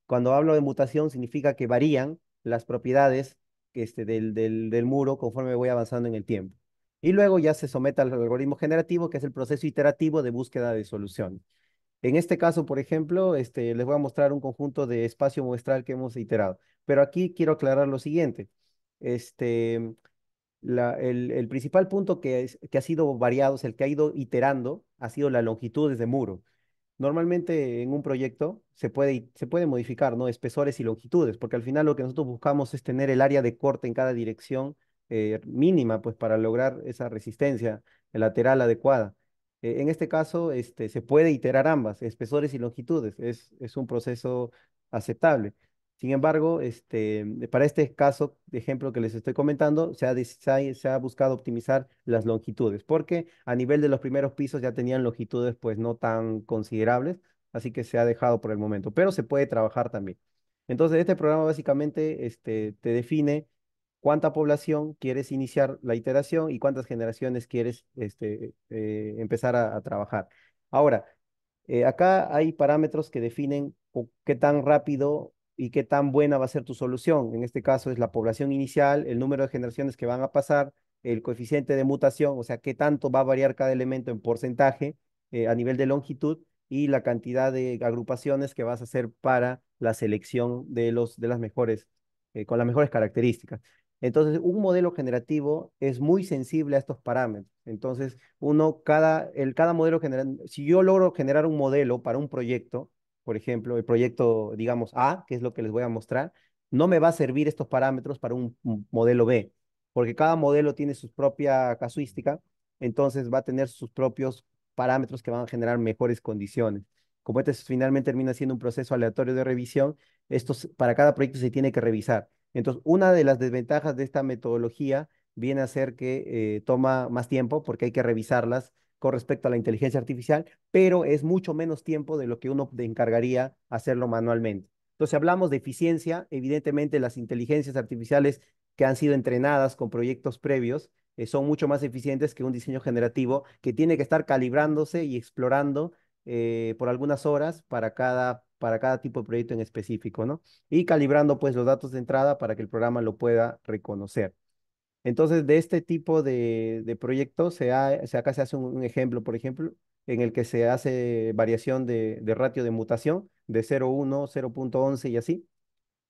cuando hablo de mutación significa que varían las propiedades del muro conforme voy avanzando en el tiempo. Y luego ya se somete al algoritmo generativo, que es el proceso iterativo de búsqueda de soluciones. En este caso, por ejemplo, les voy a mostrar un conjunto de espacio muestral que hemos iterado. Pero aquí quiero aclarar lo siguiente. Este, el principal punto que ha sido variado, es el que ha ido iterando, ha sido la longitud de muro. Normalmente en un proyecto se puede modificar, ¿no? Espesores y longitudes, porque al final lo que nosotros buscamos es tener el área de corte en cada dirección mínima, pues para lograr esa resistencia lateral adecuada. En este caso, se puede iterar ambas, espesores y longitudes. Es un proceso aceptable. Sin embargo, para este caso de ejemplo que les estoy comentando, se ha buscado optimizar las longitudes, porque a nivel de los primeros pisos ya tenían longitudes pues no tan considerables, así que se ha dejado por el momento, pero se puede trabajar también. Entonces, este programa básicamente te define cuánta población quieres iniciar la iteración y cuántas generaciones quieres empezar a trabajar. Ahora, acá hay parámetros que definen qué tan rápido y qué tan buena va a ser tu solución. En este caso es la población inicial, el número de generaciones que van a pasar, el coeficiente de mutación, o sea, qué tanto va a variar cada elemento en porcentaje a nivel de longitud y la cantidad de agrupaciones que vas a hacer para la selección de las mejores, con las mejores características. Entonces, un modelo generativo es muy sensible a estos parámetros. Entonces, cada modelo general, si yo logro generar un modelo para un proyecto, por ejemplo, el proyecto, digamos, A, que es lo que les voy a mostrar, no me va a servir estos parámetros para un modelo B, porque cada modelo tiene su propia casuística, entonces va a tener sus propios parámetros que van a generar mejores condiciones. Como este finalmente termina siendo un proceso aleatorio de revisión, para cada proyecto se tiene que revisar. Entonces, una de las desventajas de esta metodología viene a ser que toma más tiempo porque hay que revisarlas con respecto a la inteligencia artificial, pero es mucho menos tiempo de lo que uno le encargaría hacerlo manualmente. Entonces, si hablamos de eficiencia, evidentemente las inteligencias artificiales que han sido entrenadas con proyectos previos son mucho más eficientes que un diseño generativo que tiene que estar calibrándose y explorando por algunas horas para cada tipo de proyecto en específico, ¿no? Y calibrando pues los datos de entrada para que el programa lo pueda reconocer. Entonces, de este tipo de proyectos, acá se hace un ejemplo, por ejemplo, en el que se hace variación de ratio de mutación de 0,1, 0,11 y así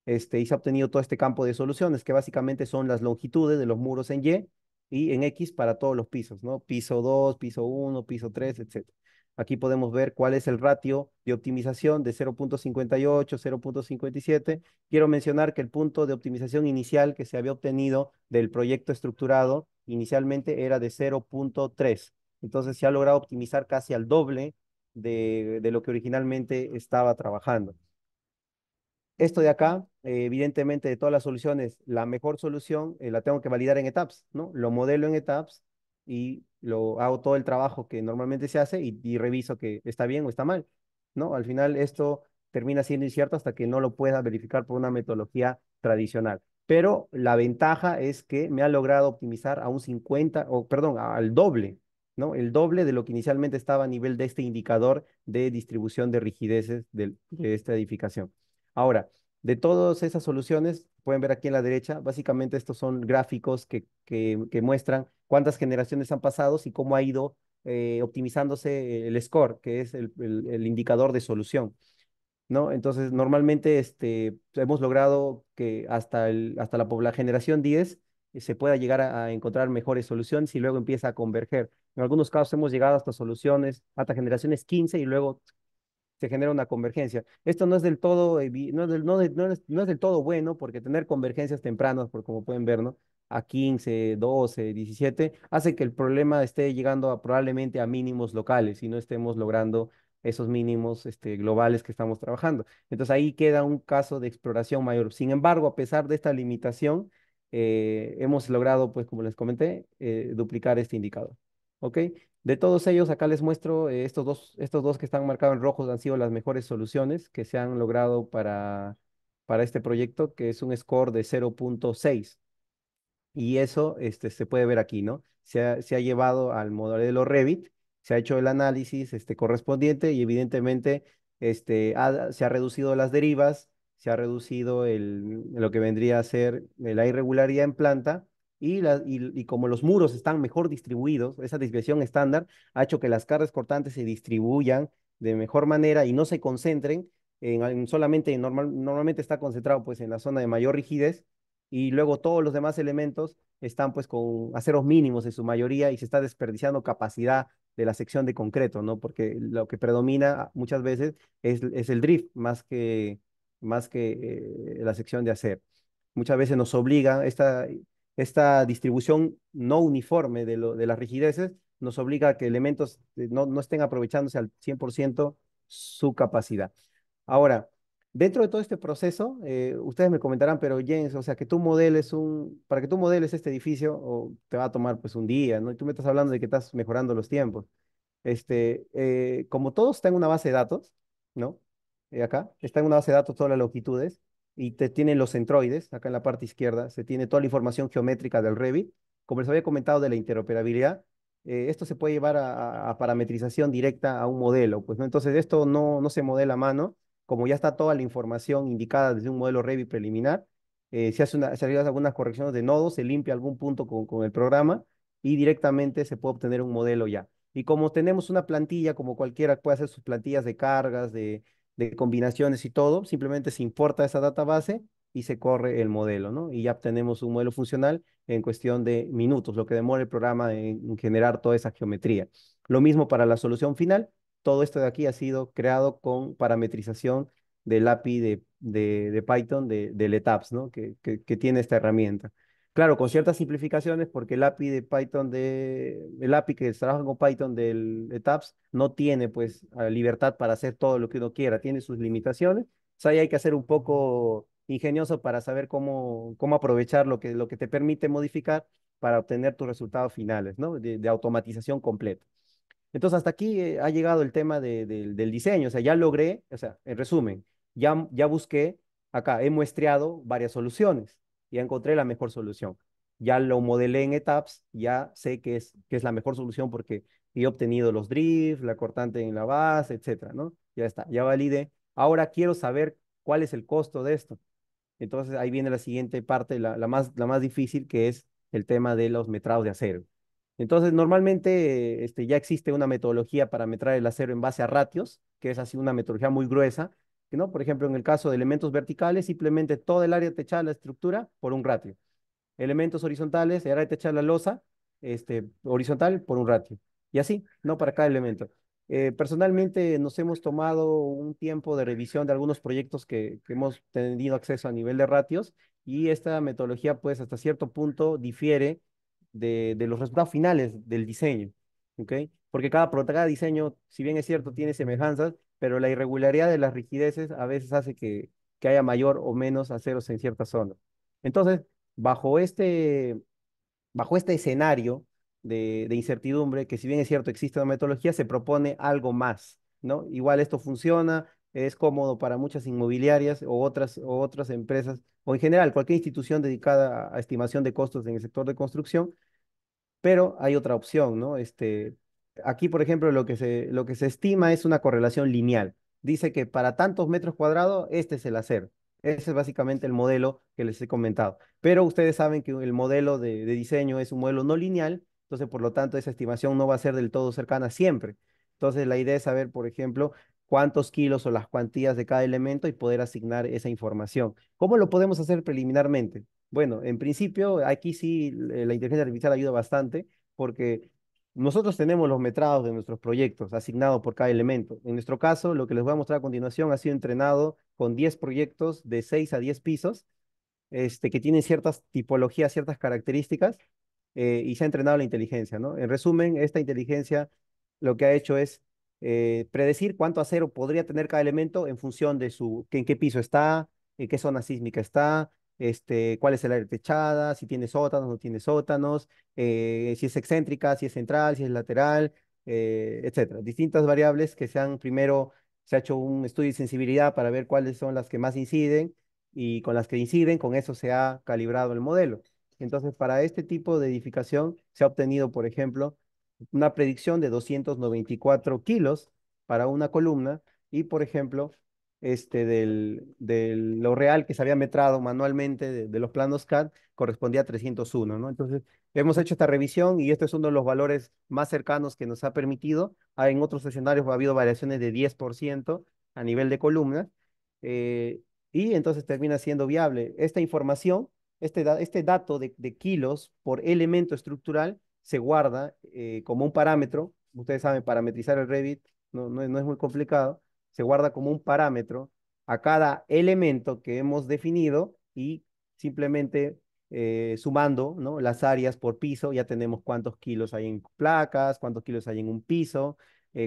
y se ha obtenido todo este campo de soluciones, que básicamente son las longitudes de los muros en y en X para todos los pisos, ¿no? Piso 2, piso 1, piso 3, etcétera. Aquí podemos ver cuál es el ratio de optimización de 0,58, 0,57. Quiero mencionar que el punto de optimización inicial que se había obtenido del proyecto estructurado inicialmente era de 0,3. Entonces se ha logrado optimizar casi al doble de lo que originalmente estaba trabajando. Esto de acá, evidentemente, de todas las soluciones, la mejor solución la tengo que validar en etapas, ¿no? Lo modelo en etapas y lo hago todo el trabajo que normalmente se hace y reviso que está bien o está mal, ¿no? Al final esto termina siendo incierto hasta que no lo pueda verificar por una metodología tradicional. Pero la ventaja es que me ha logrado optimizar a un 50, o perdón, al doble, ¿no? El doble de lo que inicialmente estaba a nivel de este indicador de distribución de rigideces de esta edificación. Ahora, de todas esas soluciones, pueden ver aquí en la derecha, básicamente estos son gráficos que muestran cuántas generaciones han pasado y cómo ha ido optimizándose el score, que es el indicador de solución, ¿no? Entonces, normalmente hemos logrado que hasta la generación 10 se pueda llegar a encontrar mejores soluciones y luego empieza a converger. En algunos casos hemos llegado hasta soluciones, hasta generaciones 15 y luego se genera una convergencia. Esto no es del todo, no es del, no de- no es del todo bueno porque tener convergencias tempranas, por como pueden ver, ¿no? A 15, 12, 17, hace que el problema esté llegando probablemente a mínimos locales y no estemos logrando esos mínimos globales que estamos trabajando. Entonces ahí queda un caso de exploración mayor. Sin embargo, a pesar de esta limitación, hemos logrado, pues como les comenté, duplicar este indicador. ¿Ok? De todos ellos, acá les muestro estos dos que están marcados en rojos han sido las mejores soluciones que se han logrado para este proyecto, que es un score de 0,6. Y eso se puede ver aquí, ¿no? Se ha llevado al modelo Revit, se ha hecho el análisis correspondiente y evidentemente se ha reducido las derivas, se ha reducido lo que vendría a ser la irregularidad en planta y como los muros están mejor distribuidos, esa distribución estándar ha hecho que las cargas cortantes se distribuyan de mejor manera y no se concentren normalmente está concentrado pues en la zona de mayor rigidez y luego todos los demás elementos están pues con aceros mínimos en su mayoría y se está desperdiciando capacidad de la sección de concreto, ¿no? Porque lo que predomina muchas veces es el drift más que la sección de acero. Muchas veces nos obliga esta distribución no uniforme de las rigideces, nos obliga a que elementos no estén aprovechándose al 100% su capacidad. Ahora, dentro de todo este proceso, ustedes me comentarán, pero Jens, o sea, para que tú modeles este edificio, te va a tomar pues un día, ¿no? Y tú me estás hablando de que estás mejorando los tiempos. Como todo está en una base de datos, ¿no? Acá está en una base de datos todas las longitudes y te tienen los centroides, acá en la parte izquierda, se tiene toda la información geométrica del Revit. Como les había comentado de la interoperabilidad, esto se puede llevar a parametrización directa a un modelo, pues, ¿no? Entonces, esto no se modela a mano, como ya está toda la información indicada desde un modelo Revit preliminar, se realizan algunas correcciones de nodos, se limpia algún punto con el programa y directamente se puede obtener un modelo ya. Y como tenemos una plantilla, como cualquiera puede hacer sus plantillas de cargas, de combinaciones y todo, simplemente se importa esa database y se corre el modelo, ¿no? Y ya obtenemos un modelo funcional en cuestión de minutos, lo que demora el programa en generar toda esa geometría. Lo mismo para la solución final. Todo esto de aquí ha sido creado con parametrización del API de Python del ETABS, ¿no? Que tiene esta herramienta. Claro, con ciertas simplificaciones, porque el API de Python el API que trabaja con Python del ETABS no tiene pues libertad para hacer todo lo que uno quiera, tiene sus limitaciones. O sea, ahí hay que ser un poco ingenioso para saber cómo aprovechar lo que te permite modificar para obtener tus resultados finales, ¿no? De automatización completa. Entonces, hasta aquí ha llegado el tema del diseño. O sea, ya logré, o sea, en resumen, ya busqué acá, he muestreado varias soluciones y ya encontré la mejor solución. Ya lo modelé en etapas, ya sé que es la mejor solución porque he obtenido los drifts, la cortante en la base, etcétera, ¿no? Ya está, ya validé. Ahora quiero saber cuál es el costo de esto. Entonces ahí viene la siguiente parte, la más difícil, que es el tema de los metrados de acero. Entonces, normalmente ya existe una metodología para metrar el acero en base a ratios, que es así una metodología muy gruesa, que, ¿no? Por ejemplo, en el caso de elementos verticales, simplemente todo el área techada de la estructura por un ratio. Elementos horizontales, el área techada de la losa, horizontal por un ratio. Y así, ¿no? Para cada elemento. Personalmente nos hemos tomado un tiempo de revisión de algunos proyectos que hemos tenido acceso a nivel de ratios y esta metodología pues hasta cierto punto difiere de los resultados finales del diseño, ¿ok? Porque cada diseño, si bien es cierto, tiene semejanzas, pero la irregularidad de las rigideces a veces hace que haya mayor o menos aceros en ciertas zonas. Entonces, bajo bajo este escenario de incertidumbre, que si bien es cierto existe una metodología, se propone algo más, ¿no? Igual esto funciona, es cómodo para muchas inmobiliarias o otras empresas, o en general cualquier institución dedicada a estimación de costos en el sector de construcción, pero hay otra opción, ¿no? Aquí, por ejemplo, lo que se estima es una correlación lineal. Dice que para tantos metros cuadrados, este es el acero. Ese es básicamente el modelo que les he comentado. Pero ustedes saben que el modelo de diseño es un modelo no lineal, entonces, por lo tanto, esa estimación no va a ser del todo cercana siempre. Entonces, la idea es saber, por ejemplo, cuántos kilos o las cuantías de cada elemento y poder asignar esa información. ¿Cómo lo podemos hacer preliminarmente? Bueno, en principio, aquí sí la inteligencia artificial ayuda bastante porque nosotros tenemos los metrados de nuestros proyectos asignados por cada elemento. En nuestro caso, lo que les voy a mostrar a continuación ha sido entrenado con 10 proyectos de 6 a 10 pisos que tienen ciertas tipologías, ciertas características, y se ha entrenado la inteligencia, ¿no? En resumen, esta inteligencia lo que ha hecho es predecir cuánto acero podría tener cada elemento en función de en qué piso está, en qué zona sísmica está, cuál es el área techada, si tiene sótanos, no tiene sótanos, si es excéntrica, si es central, si es lateral, etcétera. Distintas variables que primero se ha hecho un estudio de sensibilidad para ver cuáles son las que más inciden y con las que inciden, con eso se ha calibrado el modelo. Entonces, para este tipo de edificación se ha obtenido, por ejemplo, una predicción de 294 kilos para una columna y, por ejemplo, de lo real que se había metrado manualmente de los planos CAD correspondía a 301, ¿no? Entonces, hemos hecho esta revisión y este es uno de los valores más cercanos que nos ha permitido. En otros escenarios ha habido variaciones de 10% a nivel de columnas. eh, y entonces termina siendo viable. Esta información, este dato de kilos por elemento estructural se guarda como un parámetro. Ustedes saben, parametrizar el Revit no es muy complicado. Se guarda como un parámetro a cada elemento que hemos definido y simplemente sumando, ¿no? Las áreas por piso, ya tenemos cuántos kilos hay en placas, cuántos kilos hay en un piso,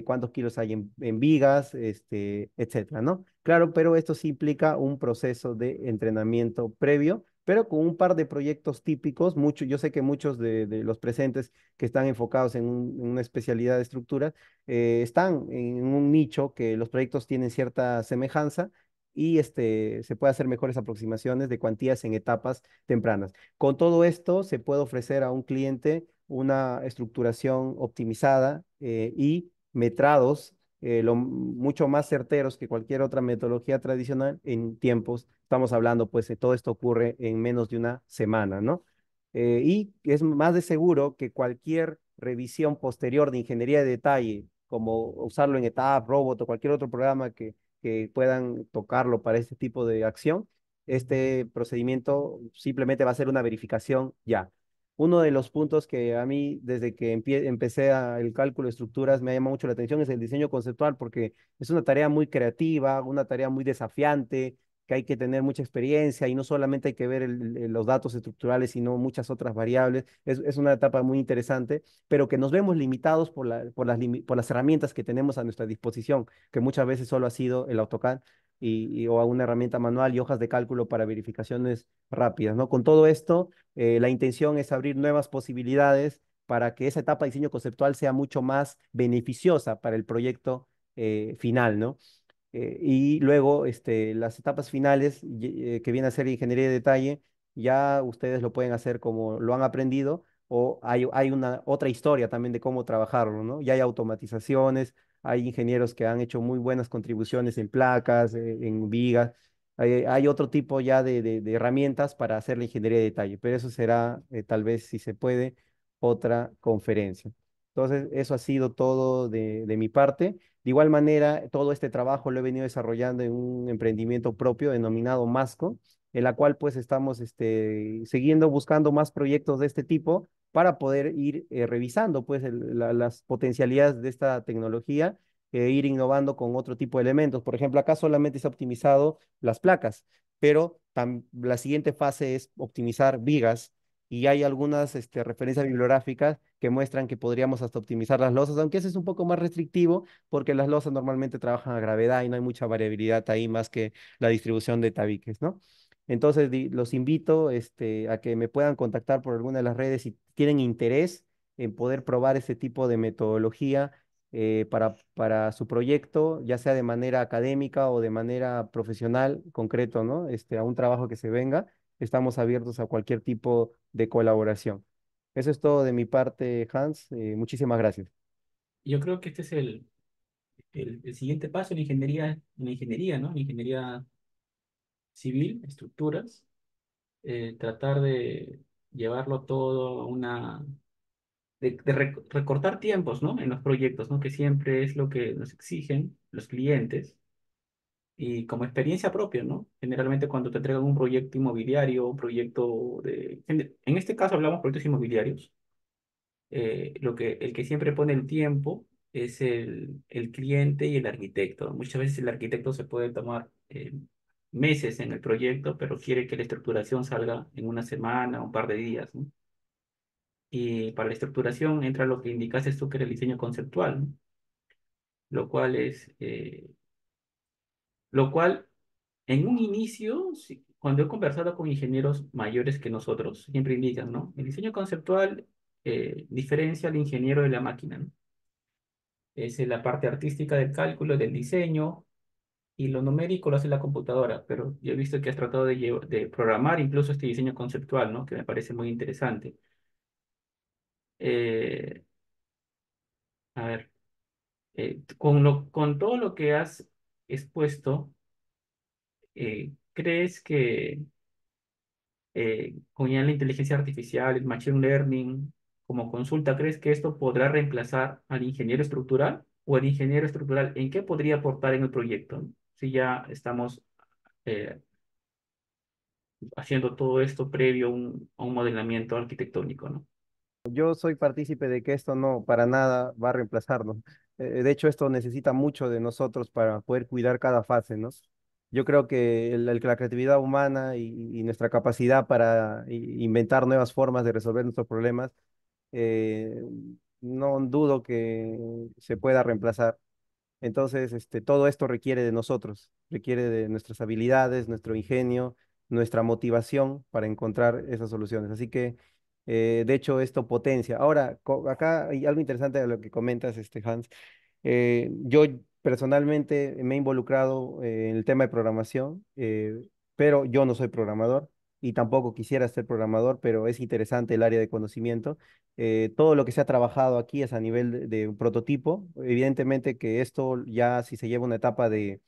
cuántos kilos hay en vigas, etcétera, ¿no? Claro, pero esto sí implica un proceso de entrenamiento previo, pero con un par de proyectos típicos, yo sé que muchos de los presentes que están enfocados en una especialidad de estructuras están en un nicho que los proyectos tienen cierta semejanza y se puede hacer mejores aproximaciones de cuantías en etapas tempranas. Con todo esto, se puede ofrecer a un cliente una estructuración optimizada y metrados mucho más certeros que cualquier otra metodología tradicional en tiempos. Estamos hablando, pues, de todo esto ocurre en menos de una semana, ¿no? Y es más de seguro que cualquier revisión posterior de ingeniería de detalle, como usarlo en ETAP, Robot o cualquier otro programa que puedan tocarlo para este tipo de acción, este procedimiento simplemente va a ser una verificación ya. Uno de los puntos que a mí, desde que empecé el cálculo de estructuras, me ha llamado mucho la atención es el diseño conceptual, porque es una tarea muy creativa, una tarea muy desafiante, que hay que tener mucha experiencia y no solamente hay que ver los datos estructurales, sino muchas otras variables. Es una etapa muy interesante, pero que nos vemos limitados por las herramientas que tenemos a nuestra disposición, que muchas veces solo ha sido el AutoCAD o a una herramienta manual y hojas de cálculo para verificaciones rápidas, ¿no? Con todo esto, la intención es abrir nuevas posibilidades para que esa etapa de diseño conceptual sea mucho más beneficiosa para el proyecto final, ¿no? Y luego, las etapas finales, que viene a ser ingeniería de detalle, ya ustedes lo pueden hacer como lo han aprendido, o hay una otra historia también de cómo trabajarlo, ¿no? Ya hay automatizaciones, hay ingenieros que han hecho muy buenas contribuciones en placas, en vigas, hay otro tipo ya de herramientas para hacer la ingeniería de detalle, pero eso será, tal vez, si se puede, otra conferencia. Entonces, eso ha sido todo de mi parte. De igual manera, todo este trabajo lo he venido desarrollando en un emprendimiento propio denominado Masco, en la cual pues estamos siguiendo buscando más proyectos de este tipo para poder ir revisando pues las potencialidades de esta tecnología e ir innovando con otro tipo de elementos. Por ejemplo, acá solamente se ha optimizado las placas, pero la siguiente fase es optimizar vigas y hay algunas referencias bibliográficas que muestran que podríamos hasta optimizar las losas, aunque ese es un poco más restrictivo porque las losas normalmente trabajan a gravedad y no hay mucha variabilidad ahí más que la distribución de tabiques, ¿no? Entonces, los invito a que me puedan contactar por alguna de las redes si tienen interés en poder probar este tipo de metodología para su proyecto, ya sea de manera académica o de manera profesional, concreto, ¿no? A un trabajo que se venga, estamos abiertos a cualquier tipo de colaboración. Eso es todo de mi parte, Hans. Muchísimas gracias. Yo creo que este es el siguiente paso en la ingeniería, ¿no? En la ingeniería civil, estructuras, tratar de llevarlo todo a recortar tiempos, ¿no? En los proyectos, ¿no? Que siempre es lo que nos exigen los clientes y como experiencia propia, ¿no? Generalmente cuando te entregan un proyecto inmobiliario, un proyecto en este caso hablamos de proyectos inmobiliarios, el que siempre pone el tiempo es el cliente y el arquitecto. Muchas veces el arquitecto se puede tomar meses en el proyecto, pero quiere que la estructuración salga en una semana o un par de días, ¿no? Y para la estructuración entra lo que indicaste tú que era el diseño conceptual, ¿no? Lo cual es, lo cual en un inicio, cuando he conversado con ingenieros mayores que nosotros, siempre indican, ¿no? El diseño conceptual diferencia al ingeniero de la máquina, ¿no? Es la parte artística del cálculo, del diseño, y lo numérico lo hace la computadora, pero yo he visto que has tratado de programar incluso este diseño conceptual, ¿no? Que me parece muy interesante. Eh, a ver, con todo lo que has expuesto, ¿crees que con ya la inteligencia artificial, el machine learning, como consulta, crees que esto podrá reemplazar al ingeniero estructural? ¿O el ingeniero estructural en qué podría aportar en el proyecto, ¿no? Si ya estamos eh, haciendo todo esto previo a un modelamiento arquitectónico, ¿no? Yo soy partícipe de que esto no para nada va a reemplazarnos. De hecho, esto necesita mucho de nosotros para poder cuidar cada fase, ¿no? Yo creo que la creatividad humana y nuestra capacidad para inventar nuevas formas de resolver nuestros problemas, eh, no dudo que se pueda reemplazar. Entonces, todo esto requiere de nosotros, requiere de nuestras habilidades, nuestro ingenio, nuestra motivación para encontrar esas soluciones. Así que, de hecho, esto potencia. Ahora, acá hay algo interesante de lo que comentas, Hans. Yo personalmente me he involucrado en el tema de programación, pero yo no soy programador y tampoco quisiera ser programador, pero es interesante el área de conocimiento. Todo lo que se ha trabajado aquí es a nivel de un prototipo. Evidentemente que esto ya si se lleva una etapa de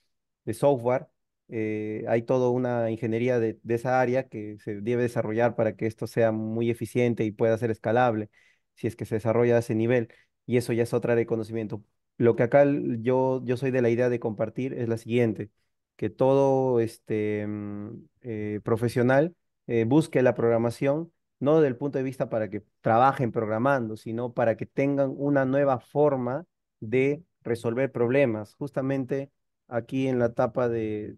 software, hay toda una ingeniería de esa área que se debe desarrollar para que esto sea muy eficiente y pueda ser escalable, si es que se desarrolla a ese nivel. Y eso ya es otra área de conocimiento. Lo que acá yo soy de la idea de compartir es la siguiente. que todo profesional busque la programación, no desde el punto de vista para que trabajen programando, sino para que tengan una nueva forma de resolver problemas. Justamente aquí en la etapa de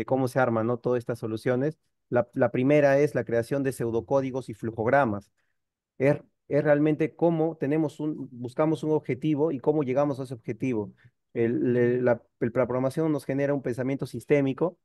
cómo se arman, ¿no? Todas estas soluciones, la primera es la creación de pseudocódigos y flujogramas. Es, es realmente cómo buscamos un objetivo y cómo llegamos a ese objetivo. La programación nos genera un pensamiento sistémico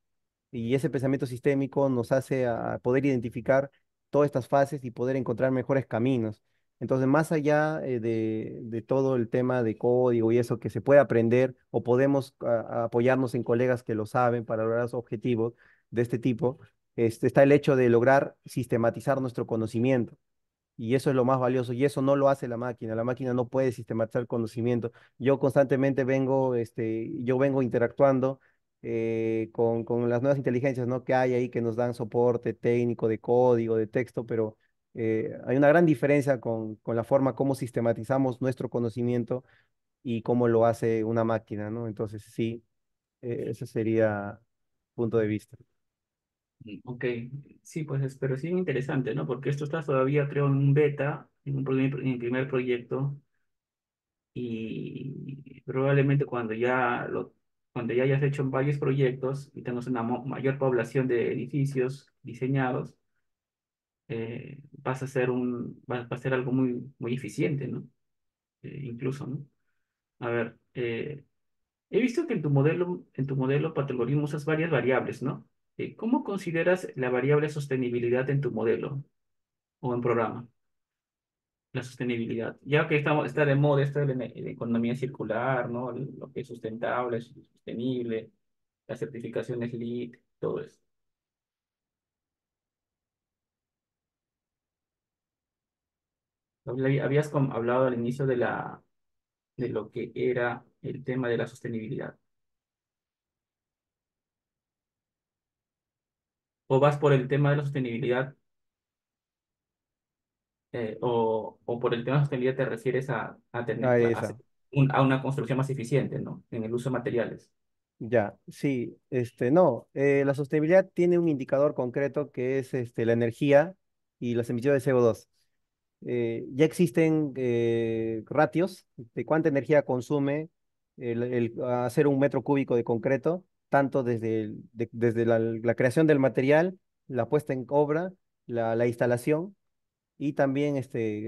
y ese pensamiento sistémico nos hace a poder identificar todas estas fases y poder encontrar mejores caminos. Entonces, más allá de todo el tema de código y eso que se puede aprender o podemos apoyarnos en colegas que lo saben para lograr los objetivos de este tipo, está el hecho de lograr sistematizar nuestro conocimiento. Y eso es lo más valioso, y eso no lo hace la máquina no puede sistematizar conocimiento. Yo constantemente yo vengo interactuando con las nuevas inteligencias, ¿no? Que hay ahí que nos dan soporte técnico de código, de texto, pero hay una gran diferencia con la forma como sistematizamos nuestro conocimiento y cómo lo hace una máquina, ¿no? Entonces, sí, ese sería punto de vista. Ok, sí, pues pero sí interesante, ¿no? Porque esto está todavía, creo, en un beta, en un primer proyecto, y probablemente cuando ya hayas hecho varios proyectos y tengas una mayor población de edificios diseñados, va a ser algo muy, muy eficiente, ¿no? Incluso, ¿no? A ver, he visto que en tu modelo para tu algoritmo usas varias variables, ¿no? ¿Cómo consideras la variable sostenibilidad en tu modelo o en programa? La sostenibilidad. Ya que está de moda esta de la economía circular, ¿no? Lo que es sustentable, es sostenible, las certificaciones LEED, todo eso. Habías hablado al inicio de lo que era el tema de la sostenibilidad. ¿O vas por el tema de la sostenibilidad o por el tema de sostenibilidad te refieres a tener, Ah, a esa. a una construcción más eficiente, ¿no? En el uso de materiales. Ya, sí, no, la sostenibilidad tiene un indicador concreto que es la energía y las emisiones de CO2. Ya existen ratios de cuánta energía consume el hacer un metro cúbico de concreto, tanto desde la creación del material, la puesta en obra, la instalación y también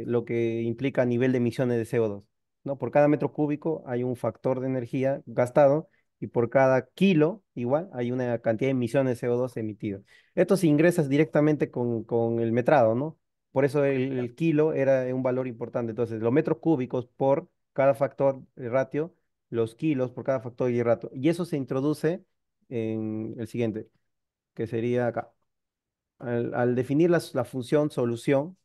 lo que implica a nivel de emisiones de CO2, ¿no? Por cada metro cúbico hay un factor de energía gastado y por cada kilo, igual, hay una cantidad de emisiones de CO2 emitidas. Esto se ingresa directamente con el metrado, ¿no? Por eso el kilo era un valor importante. Entonces, los metros cúbicos por cada factor ratio, los kilos por cada factor y ratio. Y eso se introduce en el siguiente, que sería acá. Al definir la función solución,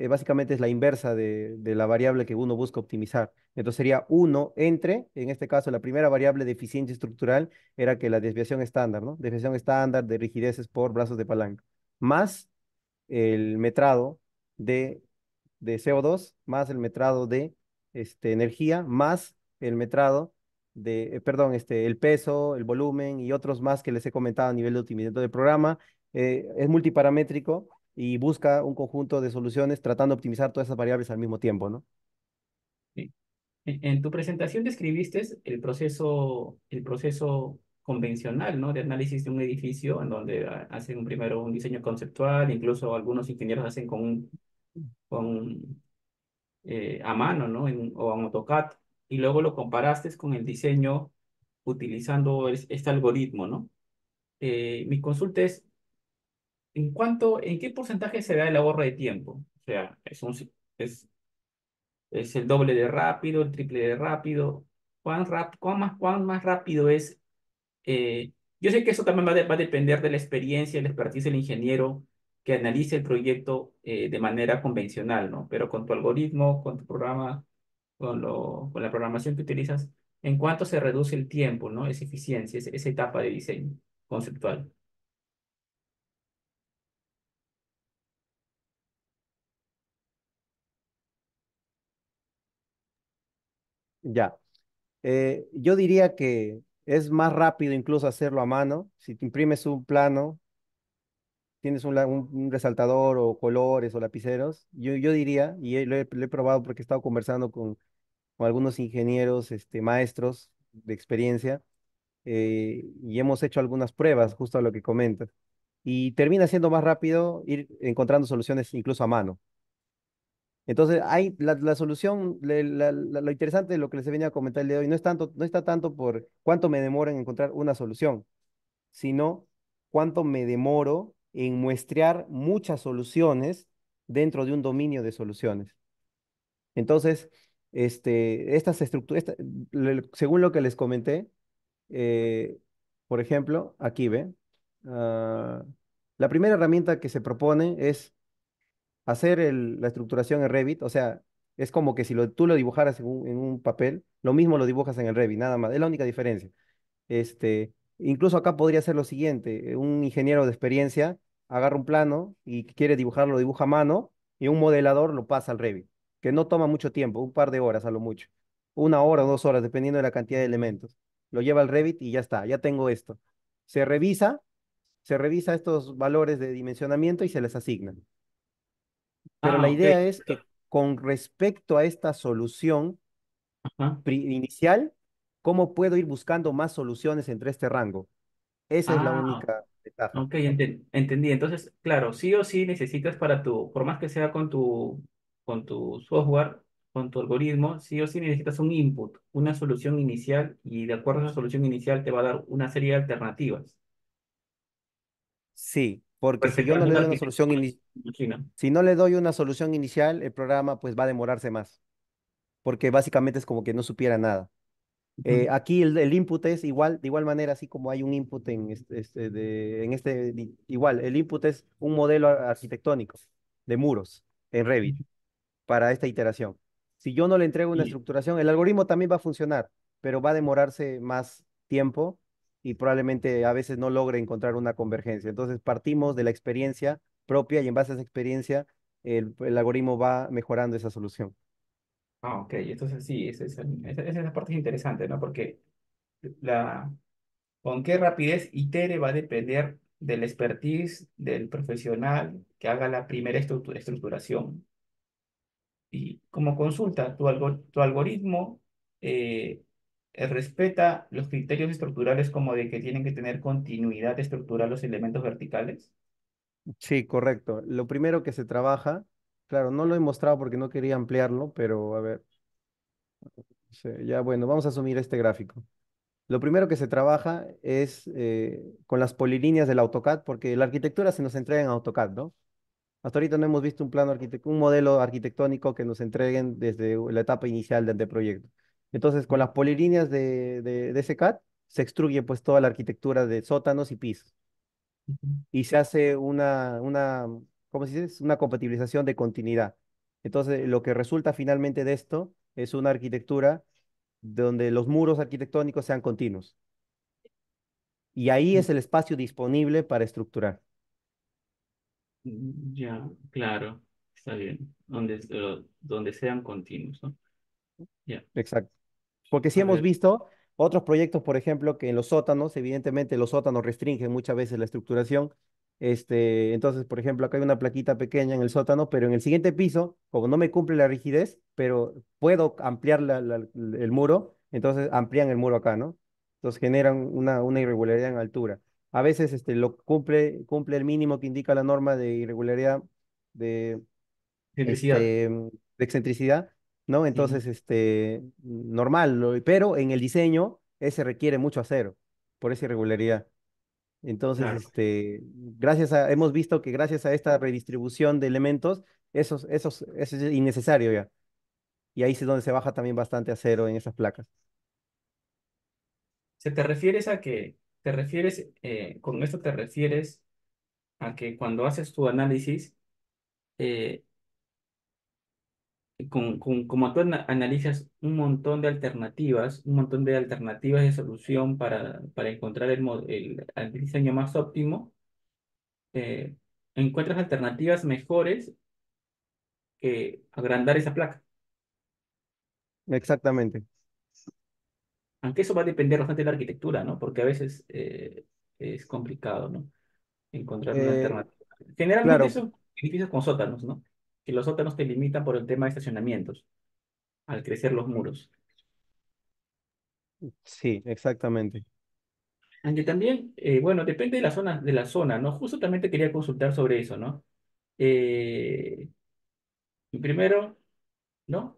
básicamente es la inversa de la variable que uno busca optimizar. Entonces sería uno entre, en este caso, la primera variable de eficiencia estructural era que la desviación estándar, ¿no? Desviación estándar de rigideces por brazos de palanca, más el metrado de de CO2 más el metrado de energía, más el metrado perdón, el peso, el volumen y otros más que les he comentado a nivel de optimización del programa. Es multiparamétrico y busca un conjunto de soluciones tratando de optimizar todas esas variables al mismo tiempo, ¿no? ¿Sí? En tu presentación describiste el proceso convencional, ¿no? De análisis de un edificio, en donde hacen primero un diseño conceptual, incluso algunos ingenieros hacen con a mano, ¿no? O en AutoCAD, y luego lo comparaste con el diseño utilizando este algoritmo, ¿no? Mi consulta es, en qué porcentaje se da el ahorro de tiempo? O sea, es, es el doble de rápido, el triple de rápido. Cuán más rápido es? Yo sé que eso también va a depender de la experiencia y la expertise del ingeniero que analice el proyecto de manera convencional, ¿no? Pero con tu algoritmo, con tu programa, con la programación que utilizas, ¿en cuánto se reduce el tiempo, ¿no? Esa eficiencia, esa etapa de diseño conceptual. Ya. Yo diría que es más rápido incluso hacerlo a mano. Si te imprimes un plano, tienes un resaltador o colores o lapiceros, yo diría, y lo he probado porque he estado conversando con algunos ingenieros, maestros de experiencia, y hemos hecho algunas pruebas, justo a lo que comentas. Y termina siendo más rápido ir encontrando soluciones incluso a mano. Entonces, hay la solución, lo interesante de lo que les venía a comentar el día de hoy, no está tanto por cuánto me demoro en encontrar una solución, sino cuánto me demoro en muestrear muchas soluciones dentro de un dominio de soluciones. Entonces, estas estructuras, según lo que les comenté, eh, por ejemplo, aquí ve, ah, la primera herramienta que se propone es hacer la estructuración en Revit. O sea, es como que si tú lo dibujaras en un papel, lo mismo lo dibujas en el Revit, nada más, es la única diferencia. Incluso acá podría ser lo siguiente: un ingeniero de experiencia agarra un plano y quiere dibujarlo, lo dibuja a mano, y un modelador lo pasa al Revit, que no toma mucho tiempo, un par de horas a lo mucho, 1 hora o 2 horas, dependiendo de la cantidad de elementos. Lo lleva al Revit y ya está, ya tengo esto. Se revisa, se revisa estos valores de dimensionamiento y se les asignan. Pero la Ah, ok. idea es que con respecto a esta solución Ajá. inicial, ¿cómo puedo ir buscando más soluciones entre este rango? Esa es la Ah, única ventaja. ok, entendí. Entonces, claro, sí o sí necesitas para tu, por más que sea con tu software, con tu algoritmo, sí o sí necesitas un input, una solución inicial, y de acuerdo a esa solución inicial te va a dar una serie de alternativas Sí, porque si respecto yo al no le mundo doy una solución arquitectónico, imagino. si no le doy una solución inicial, el programa pues va a demorarse más, porque básicamente es como que no supiera nada. Ujú, Aquí el input es igual, de igual manera, así como hay un input igual, el input es un modelo arquitectónico de muros en Revit ujú. para esta iteración. Si yo no le entrego una Y, estructuración, el algoritmo también va a funcionar, pero va a demorarse más tiempo y probablemente a veces no logre encontrar una convergencia. Entonces partimos de la experiencia propia y en base a esa experiencia el algoritmo va mejorando esa solución. ok, entonces sí, esa parte es interesante, ¿no? Porque la, con qué rapidez itere va a depender del expertise del profesional que haga la primera estructuración. Y como consulta, tu algoritmo eh, respeta los criterios estructurales como de que tienen que tener continuidad estructural los elementos verticales. Sí, correcto. Lo primero que se trabaja, claro, no lo he mostrado porque no quería ampliarlo, pero a ver, ya bueno, vamos a asumir este gráfico. Lo primero que se trabaja es con las polilíneas del AutoCAD, porque la arquitectura se nos entrega en AutoCAD, ¿no? Hasta ahorita no hemos visto un modelo arquitectónico que nos entreguen desde la etapa inicial del proyecto. Entonces, con las polilíneas de ese CAD, se extruye pues toda la arquitectura de sótanos y pisos. Ujú. Y se hace ¿cómo se dice? Es una compatibilización de continuidad. Entonces, lo que resulta finalmente de esto es una arquitectura donde los muros arquitectónicos sean continuos. Y ahí es el espacio disponible para estructurar. Ya, claro, está bien. Donde sean continuos, ¿no? Ya, Exacto. Porque sí a hemos ver. visto otros proyectos, por ejemplo, que en los sótanos, evidentemente los sótanos restringen muchas veces la estructuración. Entonces, por ejemplo, acá hay una plaquita pequeña en el sótano, pero en el siguiente piso, como no me cumple la rigidez, pero puedo ampliar el muro, entonces amplían el muro acá, ¿no? Entonces generan una irregularidad en altura. A veces cumple el mínimo que indica la norma de irregularidad de Simplicidad. de excentricidad, ¿no? Ujú. Entonces, normal, pero en el diseño ese requiere mucho acero por esa irregularidad. Entonces, Claro. hemos visto que gracias a esta redistribución de elementos, eso es innecesario ya. Y ahí es donde se baja también bastante acero en esas placas. ¿Te refieres a que, te refieres, con esto te refieres a que cuando haces tu análisis, eh, como tú analizas un montón de alternativas de solución para encontrar el diseño más óptimo, eh, encuentras alternativas mejores que agrandar esa placa? Exactamente. Aunque eso va a depender bastante de la arquitectura, ¿no? Porque a veces es complicado, ¿no? Encontrar una Eh, alternativa. Generalmente claro, son edificios con sótanos, ¿no? Que los sótanos te limitan por el tema de estacionamientos, al crecer los muros. sí, exactamente. Aunque también, bueno, depende de la zona, ¿no? Justo también te quería consultar sobre eso, ¿no? Eh, primero, ¿no?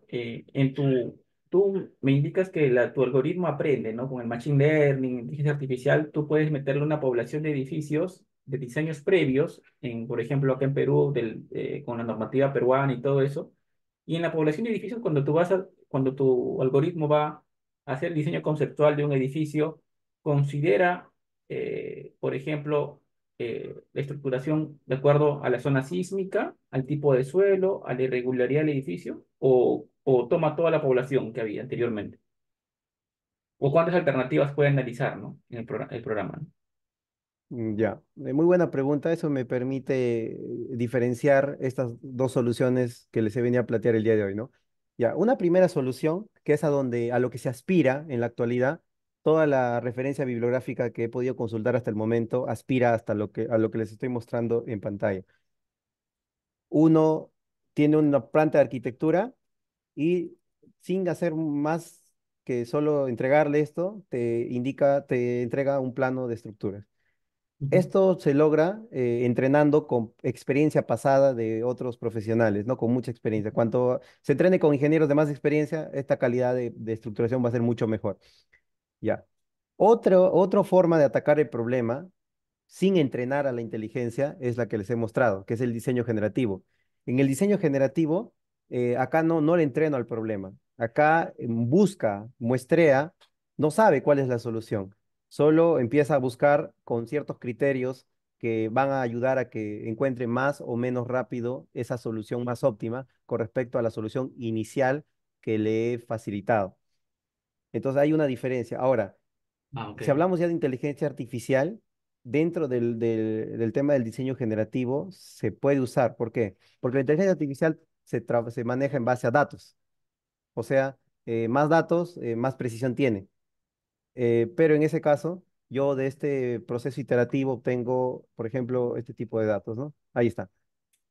Tú me indicas que tu algoritmo aprende, ¿no? Con el Machine Learning, inteligencia artificial, tú puedes meterle una población de edificios de diseños previos, por ejemplo, acá en Perú, con la normativa peruana y todo eso. Y en la población de edificios, cuando tu algoritmo va a hacer el diseño conceptual de un edificio, considera, por ejemplo, la estructuración de acuerdo a la zona sísmica, al tipo de suelo, a la irregularidad del edificio, o toma toda la población que había anteriormente. O cuántas alternativas puede analizar, ¿no? En el programa, ¿no? Ya, muy buena pregunta. Eso me permite diferenciar estas dos soluciones que les he venido a plantear el día de hoy, ¿no? Ya, una primera solución, que es a lo que se aspira en la actualidad, toda la referencia bibliográfica que he podido consultar hasta el momento aspira hasta a lo que les estoy mostrando en pantalla. Uno tiene una planta de arquitectura y sin hacer más que solo entregarle esto, te entrega un plano de estructuras. Ujú. Esto se logra entrenando con experiencia pasada de otros profesionales, ¿no? Con mucha experiencia. Cuanto se entrene con ingenieros de más experiencia, esta calidad de estructuración va a ser mucho mejor. Ya. Otra forma de atacar el problema sin entrenar a la inteligencia es la que les he mostrado, que es el diseño generativo. En el diseño generativo, acá no le entreno al problema. Acá busca, muestrea, no sabe cuál es la solución. Solo empieza a buscar con ciertos criterios que van a ayudar a que encuentre más o menos rápido esa solución más óptima con respecto a la solución inicial que le he facilitado. Entonces hay una diferencia. Ahora, Ah, ok. si hablamos ya de inteligencia artificial, dentro del tema del diseño generativo se puede usar. ¿Por qué? Porque la inteligencia artificial se maneja en base a datos. O sea, más datos, más precisión tiene. Pero en ese caso, yo de este proceso iterativo obtengo, por ejemplo, este tipo de datos, ¿no? Ahí está.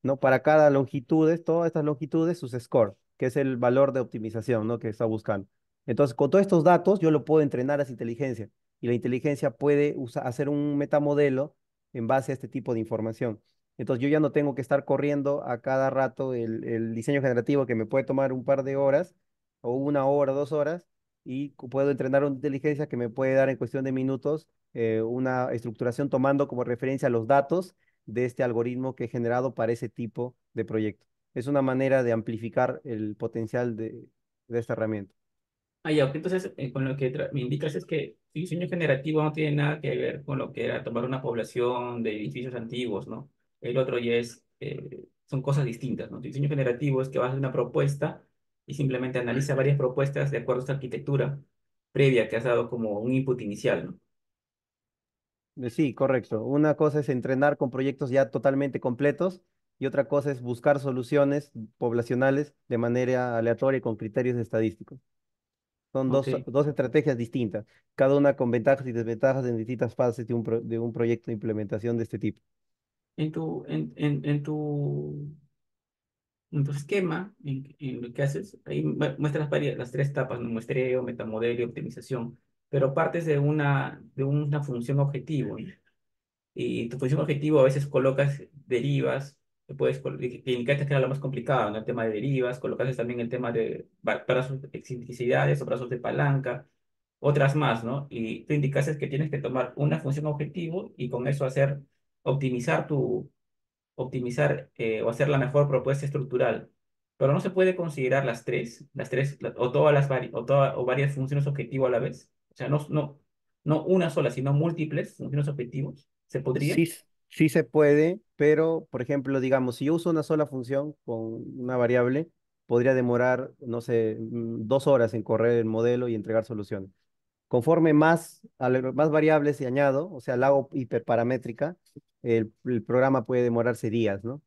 ¿No? Para cada longitudes, todas estas longitudes, sus score, que es el valor de optimización, ¿no? Que está buscando. Entonces, con todos estos datos, yo lo puedo entrenar a esa inteligencia y la inteligencia puede hacer un metamodelo en base a este tipo de información. Entonces, yo ya no tengo que estar corriendo a cada rato el diseño generativo que me puede tomar un par de horas o 1 hora, 2 horas y puedo entrenar una inteligencia que me puede dar en cuestión de minutos una estructuración tomando como referencia los datos de este algoritmo que he generado para ese tipo de proyecto. Es una manera de amplificar el potencial de esta herramienta. Ah, ya, ok. Entonces, con lo que me indicas es que el diseño generativo no tiene nada que ver con lo que era tomar una población de edificios antiguos, ¿no? El otro ya son cosas distintas, ¿no? El diseño generativo es que vas a hacer una propuesta y simplemente analiza varias propuestas de acuerdo a esta arquitectura previa que has dado como un input inicial, ¿no? Sí, correcto. Una cosa es entrenar con proyectos ya totalmente completos y otra cosa es buscar soluciones poblacionales de manera aleatoria y con criterios estadísticos. Son Ok. dos estrategias distintas, cada una con ventajas y desventajas en distintas fases de un proyecto de implementación de este tipo. En tu, en tu En tu esquema, en lo que haces, ahí muestras las tres etapas, ¿no? Muestreo, metamodelo y optimización, pero partes de una función objetivo, ¿no? Y tu función objetivo a veces colocas derivas, que indicaste que era lo más complicado, ¿no? El tema de derivas, colocas también el tema de brazos de excentricidades o brazos de palanca, otras más, ¿no? Y tú indicaste que tienes que tomar una función objetivo y con eso optimizar o hacer la mejor propuesta estructural. Pero no se puede considerar o todas o varias funciones objetivo a la vez. O sea, no una sola, sino múltiples funciones objetivos. ¿Se podría? Sí, sí se puede, pero, por ejemplo, digamos, si yo uso una sola función con una variable, podría demorar, no sé, 2 horas en correr el modelo y entregar soluciones. Conforme más variables se añado, o sea, la hago hiperparamétrica, el programa puede demorarse días, ¿no?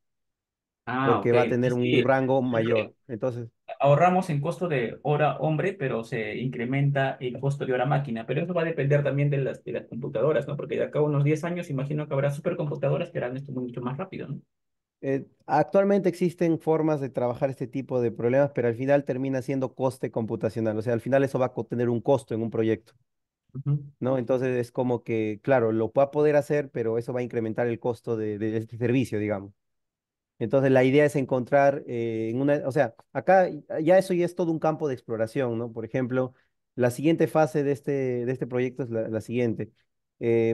Ah, Porque ok. va a tener Entonces, un sí. rango mayor. Entonces, ahorramos en costo de hora hombre, pero se incrementa el costo de hora máquina. Pero eso va a depender también de las computadoras, ¿no? Porque de acá a unos 10 años imagino que habrá supercomputadoras que harán esto mucho más rápido, ¿no? Actualmente existen formas de trabajar este tipo de problemas, pero al final termina siendo coste computacional. O sea, al final eso va a tener un costo en un proyecto, Ujú, ¿no? Entonces es como que, claro, lo va a poder hacer, pero eso va a incrementar el costo de este servicio, digamos. Entonces la idea es encontrar en una, o sea, acá ya eso ya es todo un campo de exploración, ¿no? Por ejemplo, la siguiente fase de este proyecto es la siguiente.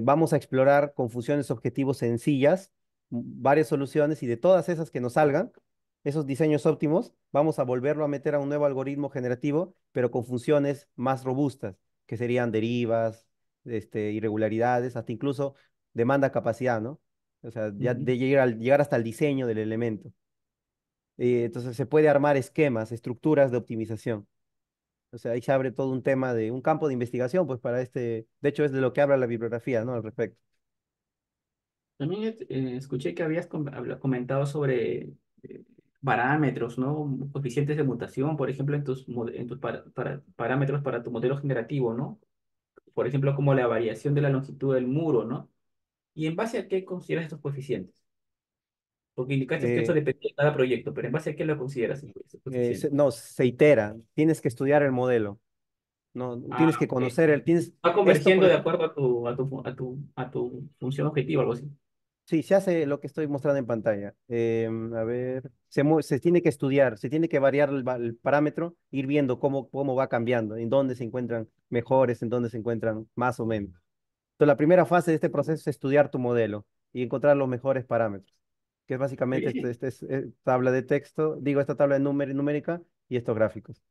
Vamos a explorar con funciones objetivos sencillas varias soluciones y de todas esas que nos salgan, esos diseños óptimos, vamos a volverlo a meter a un nuevo algoritmo generativo, pero con funciones más robustas, que serían derivas, irregularidades, hasta incluso demanda capacidad, ¿no? O sea, ya ujú. de llegar hasta el diseño del elemento. Entonces se puede armar esquemas, estructuras de optimización. O sea, ahí se abre todo un tema de un campo de investigación, pues para de hecho es de lo que habla la bibliografía, ¿no? Al respecto. También escuché que habías comentado sobre parámetros, ¿no? Coeficientes de mutación, por ejemplo, en tus parámetros para tu modelo generativo, ¿no? Por ejemplo, como la variación de la longitud del muro, ¿no? ¿Y en base a qué consideras estos coeficientes? Porque indicaste que esto Eh, depende de cada proyecto, pero en base a qué lo consideras estos coeficientes. no, se itera, tienes que estudiar el modelo, no, tienes Ah, que ok. conocer Va esto, por convergiendo de ejemplo, acuerdo a tu función objetiva, algo así. sí, se hace lo que estoy mostrando en pantalla. A ver, se tiene que estudiar, se tiene que variar el parámetro, ir viendo cómo va cambiando, en dónde se encuentran mejores, en dónde se encuentran más o menos. Entonces, la primera fase de este proceso es estudiar tu modelo y encontrar los mejores parámetros, que es básicamente Oye, tabla de texto, digo, esta tabla de numérica y estos gráficos.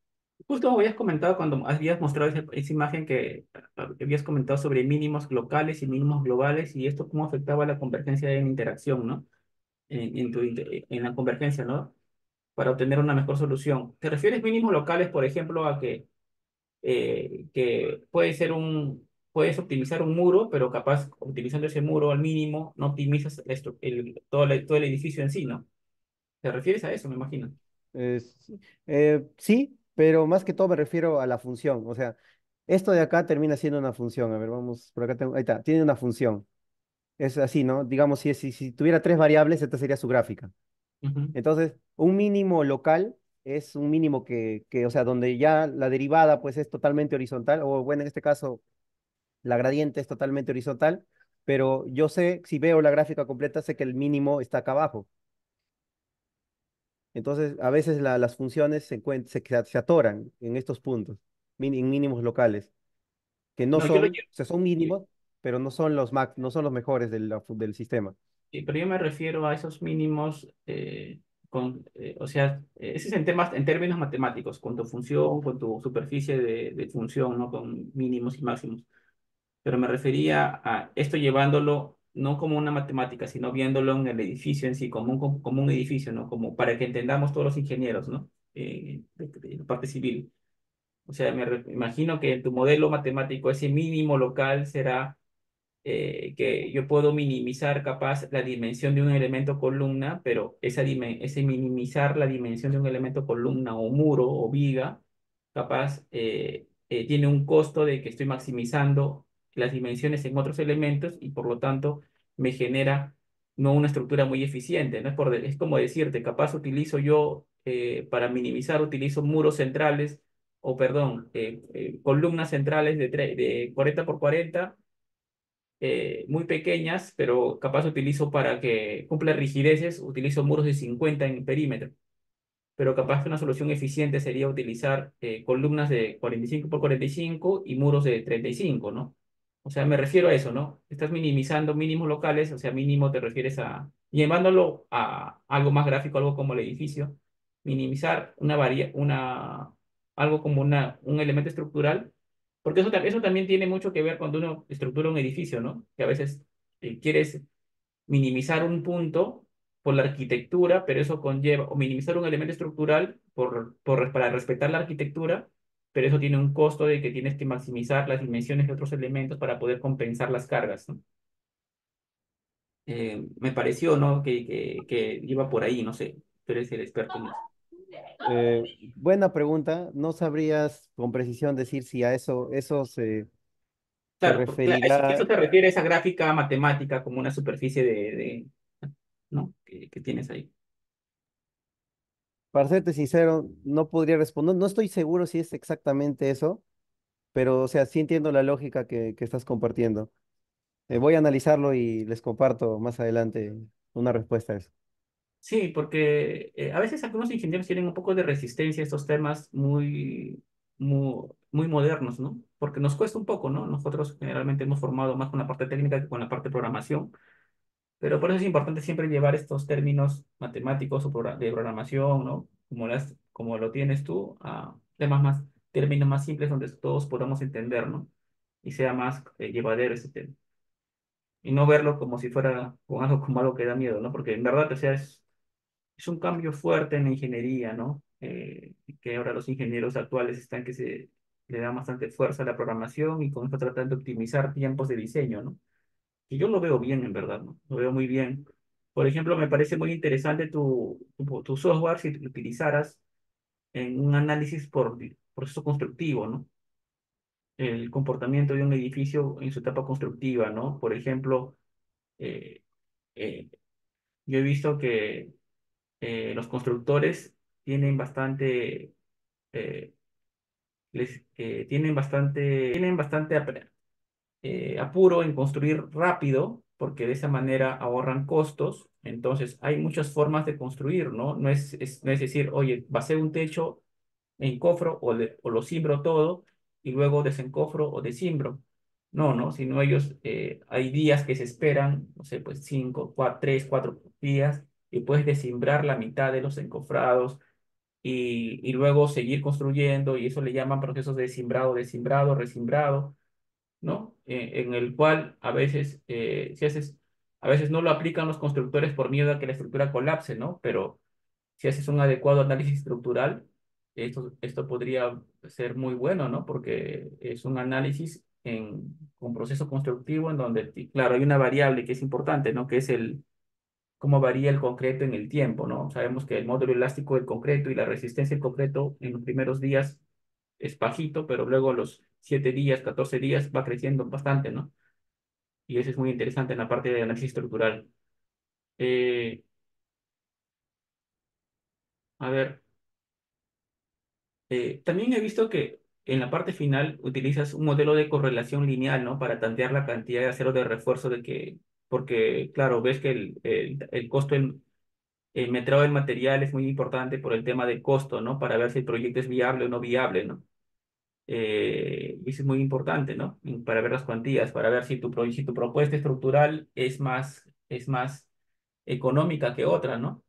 justo habías comentado cuando habías mostrado esa imagen que habías comentado sobre mínimos locales y mínimos globales y esto cómo afectaba la convergencia en interacción, ¿no? En la convergencia, ¿no? Para obtener una mejor solución. ¿Te refieres mínimos locales, por ejemplo, a que puedes optimizar un muro, pero capaz utilizando ese muro al mínimo no optimizas todo el edificio en sí, ¿no? ¿Te refieres a eso, me imagino? Es- sí, pero más que todo me refiero a la función. O sea, esto de acá termina siendo una función. A ver, vamos, por acá ahí está, tiene una función. Es así, ¿no? Digamos, si tuviera tres variables, esta sería su gráfica. Ujú. Entonces, un mínimo local es un mínimo o sea, donde ya la derivada pues es totalmente horizontal, o bueno, en este caso, la gradiente es totalmente horizontal, pero yo sé, si veo la gráfica completa, sé que el mínimo está acá abajo. Entonces, a veces las funciones se atoran en estos puntos, en mínimos locales, que no No, yo lo son, llevo. o sea, son mínimos, pero no son los mejores del sistema. Sí, pero yo me refiero a esos mínimos, o sea, ese es en términos matemáticos, con tu función, con tu superficie de función, ¿no? Con mínimos y máximos. Pero me refería a esto llevándolo no como una matemática, sino viéndolo en el edificio en sí, como un edificio, ¿no? Como para que entendamos todos los ingenieros, ¿no? De la parte civil. O sea, imagino que en tu modelo matemático ese mínimo local será que yo puedo minimizar capaz la dimensión de un elemento columna, pero ese minimizar la dimensión de un elemento columna o muro o viga, capaz tiene un costo de que estoy maximizando las dimensiones en otros elementos y por lo tanto me genera no una estructura muy eficiente, ¿no? Es como decirte, capaz utilizo yo para minimizar, utilizo muros centrales o perdón, columnas centrales de 40 por 40 muy pequeñas, pero capaz utilizo para que cumpla rigideces, utilizo muros de 50 en perímetro, pero capaz que una solución eficiente sería utilizar columnas de 45 por 45 y muros de 35, ¿no? O sea, me refiero a eso, ¿no? Estás minimizando mínimos locales, o sea, mínimo te refieres a, llevándolo a algo más gráfico, algo como el edificio, minimizar algo como un elemento estructural, porque eso también tiene mucho que ver cuando uno estructura un edificio, ¿no? Que a veces quieres minimizar un punto por la arquitectura, pero eso conlleva, o minimizar un elemento estructural para respetar la arquitectura, pero eso tiene un costo de que tienes que maximizar las dimensiones de otros elementos para poder compensar las cargas, ¿no? Me pareció, ¿no? Que iba por ahí, no sé, tú eres el experto en eso. Buena pregunta. No sabrías con precisión decir si a eso se Claro, porque claro, eso referirá. te refiere a esa gráfica matemática como una superficie ¿no? Que tienes ahí. Para serte sincero, no podría responder. No estoy seguro si es exactamente eso, pero o sea, sí entiendo la lógica que estás compartiendo. Voy a analizarlo y les comparto más adelante una respuesta a eso. Sí, porque a veces algunos ingenieros tienen un poco de resistencia a estos temas muy modernos, ¿no? Porque nos cuesta un poco, ¿no? Nosotros generalmente hemos formado más con la parte técnica que con la parte de programación, pero por eso es importante siempre llevar estos términos matemáticos o de programación, ¿no? Como lo tienes tú, a términos más simples donde todos podamos entender, ¿no? Y sea más llevadero ese tema. Y no verlo como si fuera como algo que da miedo, ¿no? Porque en verdad, o sea, es un cambio fuerte en la ingeniería, ¿no? Que ahora los ingenieros actuales están que se le dan bastante fuerza a la programación y con esto tratan de optimizar tiempos de diseño, ¿no? Y yo lo veo bien, en verdad, ¿no? Lo veo muy bien. Por ejemplo, me parece muy interesante tu software si lo utilizaras en un análisis por proceso constructivo, ¿no? El comportamiento de un edificio en su etapa constructiva, ¿no? Por ejemplo, eh, eh, yo he visto que los constructores tienen eh, tienen bastante apuro en construir rápido, porque de esa manera ahorran costos. Entonces, hay muchas formas de construir, ¿no? No es decir, oye, basé un techo, encofro o lo cimbro todo y luego desencofro o descimbro. No, ¿no? Sino ellos, hay días que se esperan, no sé, pues 3, 4 días y puedes descimbrar la mitad de los encofrados y luego seguir construyendo y eso le llaman procesos de cimbrado, descimbrado, recimbrado, ¿no? En el cual a veces no lo aplican los constructores por miedo a que la estructura colapse, ¿no? Pero si haces un adecuado análisis estructural, esto podría ser muy bueno, ¿no? Porque es un análisis con proceso constructivo en donde, claro, hay una variable que es importante, ¿no? Que es cómo varía el concreto en el tiempo, ¿no? Sabemos que el módulo elástico del concreto y la resistencia del concreto en los primeros días es bajito, pero luego a los 7 días, 14 días va creciendo bastante, ¿no? Y eso es muy interesante en la parte de análisis estructural. Eh, a ver, también he visto que en la parte final utilizas un modelo de correlación lineal, ¿no? Para tantear la cantidad de acero de refuerzo porque, claro, ves que el costo el metrado del material es muy importante por el tema del costo, ¿no? Para ver si el proyecto es viable o no viable, ¿no? Y eso es muy importante, ¿no? Para ver las cuantías, para ver si tu propuesta estructural es más económica que otra, ¿no?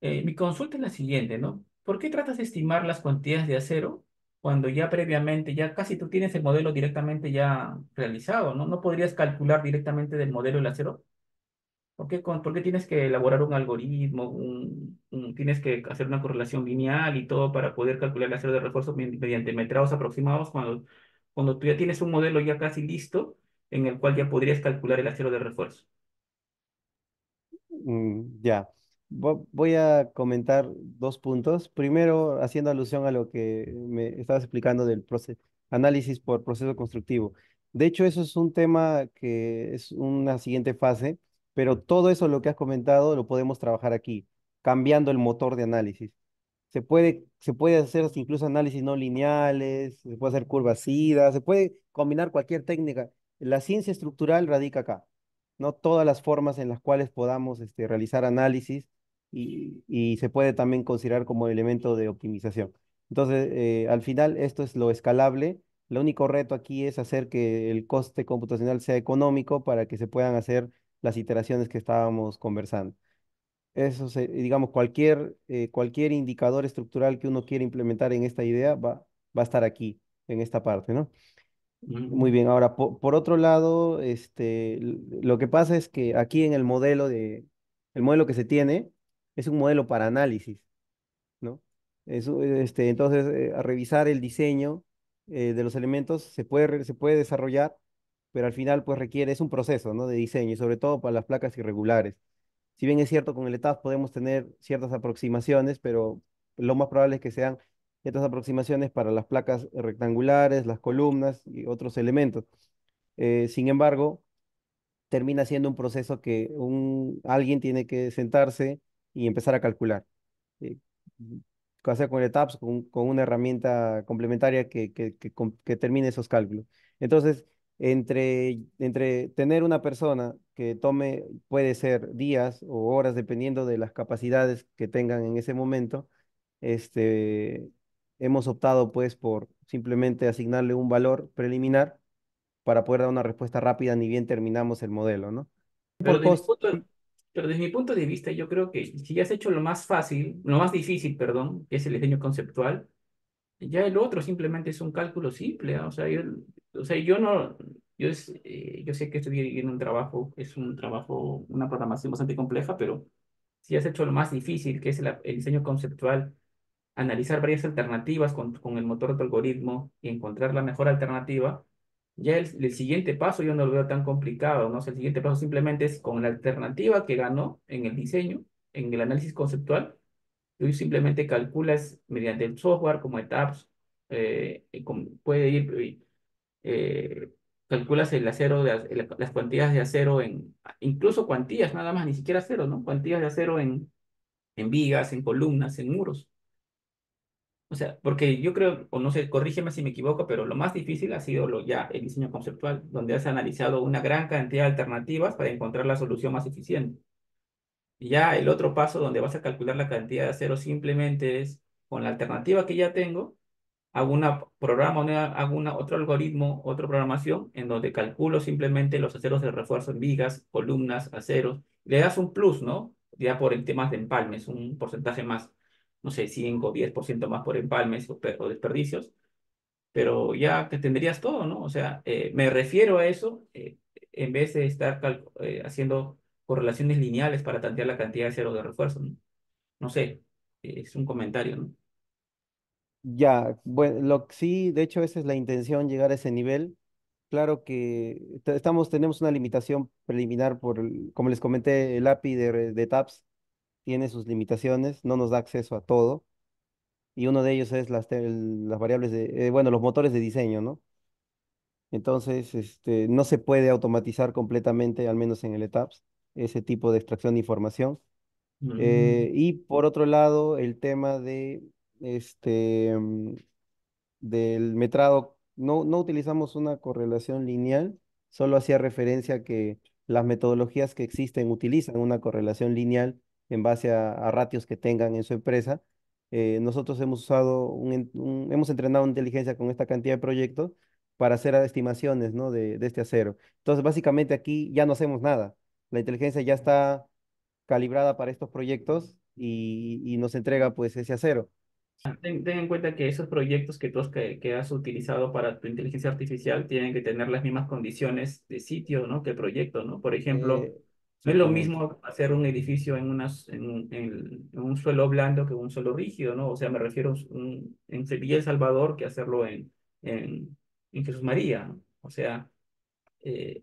Mi consulta es la siguiente, ¿no? ¿Por qué tratas de estimar las cuantías de acero cuando ya previamente, ya casi tú tienes el modelo directamente ya realizado, ¿no? ¿No podrías calcular directamente del modelo el acero? ¿Por qué tienes que elaborar un algoritmo, tienes que hacer una correlación lineal y todo para poder calcular el acero de refuerzo mediante metrados aproximados cuando tú ya tienes un modelo ya casi listo en el cual ya podrías calcular el acero de refuerzo? Ya. Voy a comentar dos puntos. Primero, haciendo alusión a lo que me estabas explicando del análisis por proceso constructivo. De hecho, eso es un tema que es una siguiente fase, pero todo eso lo que has comentado lo podemos trabajar aquí, cambiando el motor de análisis. Se puede hacer hasta incluso análisis no lineales, se puede hacer curvas IDA, se puede combinar cualquier técnica. La ciencia estructural radica acá, ¿no? Todas las formas en las cuales podamos realizar análisis y se puede también considerar como elemento de optimización. Entonces, al final, esto es lo escalable. El único reto aquí es hacer que el coste computacional sea económico para que se puedan hacer las iteraciones que estábamos conversando. Digamos, cualquier indicador estructural que uno quiera implementar en esta idea va a estar aquí, en esta parte, ¿no? Muy Mm, bien, ahora, por otro lado, lo que pasa es que aquí en el modelo que se tiene es un modelo para análisis, ¿no? Entonces, a revisar el diseño de los elementos se puede desarrollar, pero al final, pues es un proceso, ¿no? De diseño, y sobre todo para las placas irregulares. Si bien es cierto, con el ETAP podemos tener ciertas aproximaciones, pero lo más probable es que sean estas aproximaciones para las placas rectangulares, las columnas y otros elementos. Sin embargo, termina siendo un proceso que alguien tiene que sentarse y empezar a calcular. eh, Hacer con el TAPS, con una herramienta complementaria que termine esos cálculos. Entonces, entre tener una persona que tome, puede ser días o horas, dependiendo de las capacidades que tengan en ese momento, este, hemos optado pues por simplemente asignarle un valor preliminar para poder dar una respuesta rápida ni bien terminamos el modelo, ¿no? Pero Por desde mi costo. punto, pero desde mi punto de vista, yo creo que si ya has hecho lo más fácil, lo más difícil, perdón, que es el diseño conceptual, ya el otro simplemente es un cálculo simple, ¿ah? O sea, yo no, yo sé que estoy en un trabajo, es un trabajo, una programación bastante compleja, pero si has hecho lo más difícil, que es el diseño conceptual, analizar varias alternativas con el motor de algoritmo y encontrar la mejor alternativa, ya el siguiente paso yo no lo veo tan complicado, ¿no? O sea, el siguiente paso simplemente es con la alternativa que ganó en el diseño, en el análisis conceptual, tú simplemente calculas mediante el software como etapas, puede ir, calculas el acero, las cuantías de acero incluso cuantías nada más, ni siquiera acero, ¿no? Cuantías de acero en vigas, en columnas, en muros. O sea, porque yo creo, o no sé, corrígeme si me equivoco, pero lo más difícil ha sido ya el diseño conceptual, donde has analizado una gran cantidad de alternativas para encontrar la solución más eficiente. Y ya el otro paso donde vas a calcular la cantidad de acero simplemente es con la alternativa que ya tengo, hago otro algoritmo, otra programación en donde calculo simplemente los aceros de refuerzo en vigas, columnas, aceros. Le das un plus, ¿no? Ya por el tema de empalmes, un porcentaje más, no sé, 5 o 10% más por empalmes o desperdicios, pero ya que tendrías todo, ¿no? O sea, me refiero a eso, en vez de estar haciendo correlaciones lineales para tantear la cantidad de acero de refuerzo, ¿no? No sé, es un comentario, ¿no? Ya, bueno, sí, de hecho esa es la intención, llegar a ese nivel. Claro que tenemos una limitación preliminar como les comenté, el API de TAPS tiene sus limitaciones, no nos da acceso a todo, y uno de ellos es las variables bueno, los motores de diseño, ¿no? Entonces, no se puede automatizar completamente, al menos en el ETAPS, ese tipo de extracción de información. Mm. Y por otro lado, el tema este, mm, del metrado, no utilizamos una correlación lineal, solo hacía referencia a que las metodologías que existen utilizan una correlación lineal en base a ratios que tengan en su empresa. Nosotros hemos usado hemos entrenado inteligencia con esta cantidad de proyectos para hacer estimaciones, ¿no? de este acero. Entonces, básicamente aquí ya no hacemos nada. La inteligencia ya está calibrada para estos proyectos y nos entrega pues ese acero. Ten en cuenta que esos proyectos que has utilizado para tu inteligencia artificial tienen que tener las mismas condiciones de sitio, ¿no? Que el proyecto, ¿no? Por ejemplo, Eh, no es lo Exactamente. mismo hacer un edificio en un suelo blando que un suelo rígido, ¿no? O sea, me refiero en Sevilla, El Salvador, que hacerlo en Jesús María, ¿no? O sea,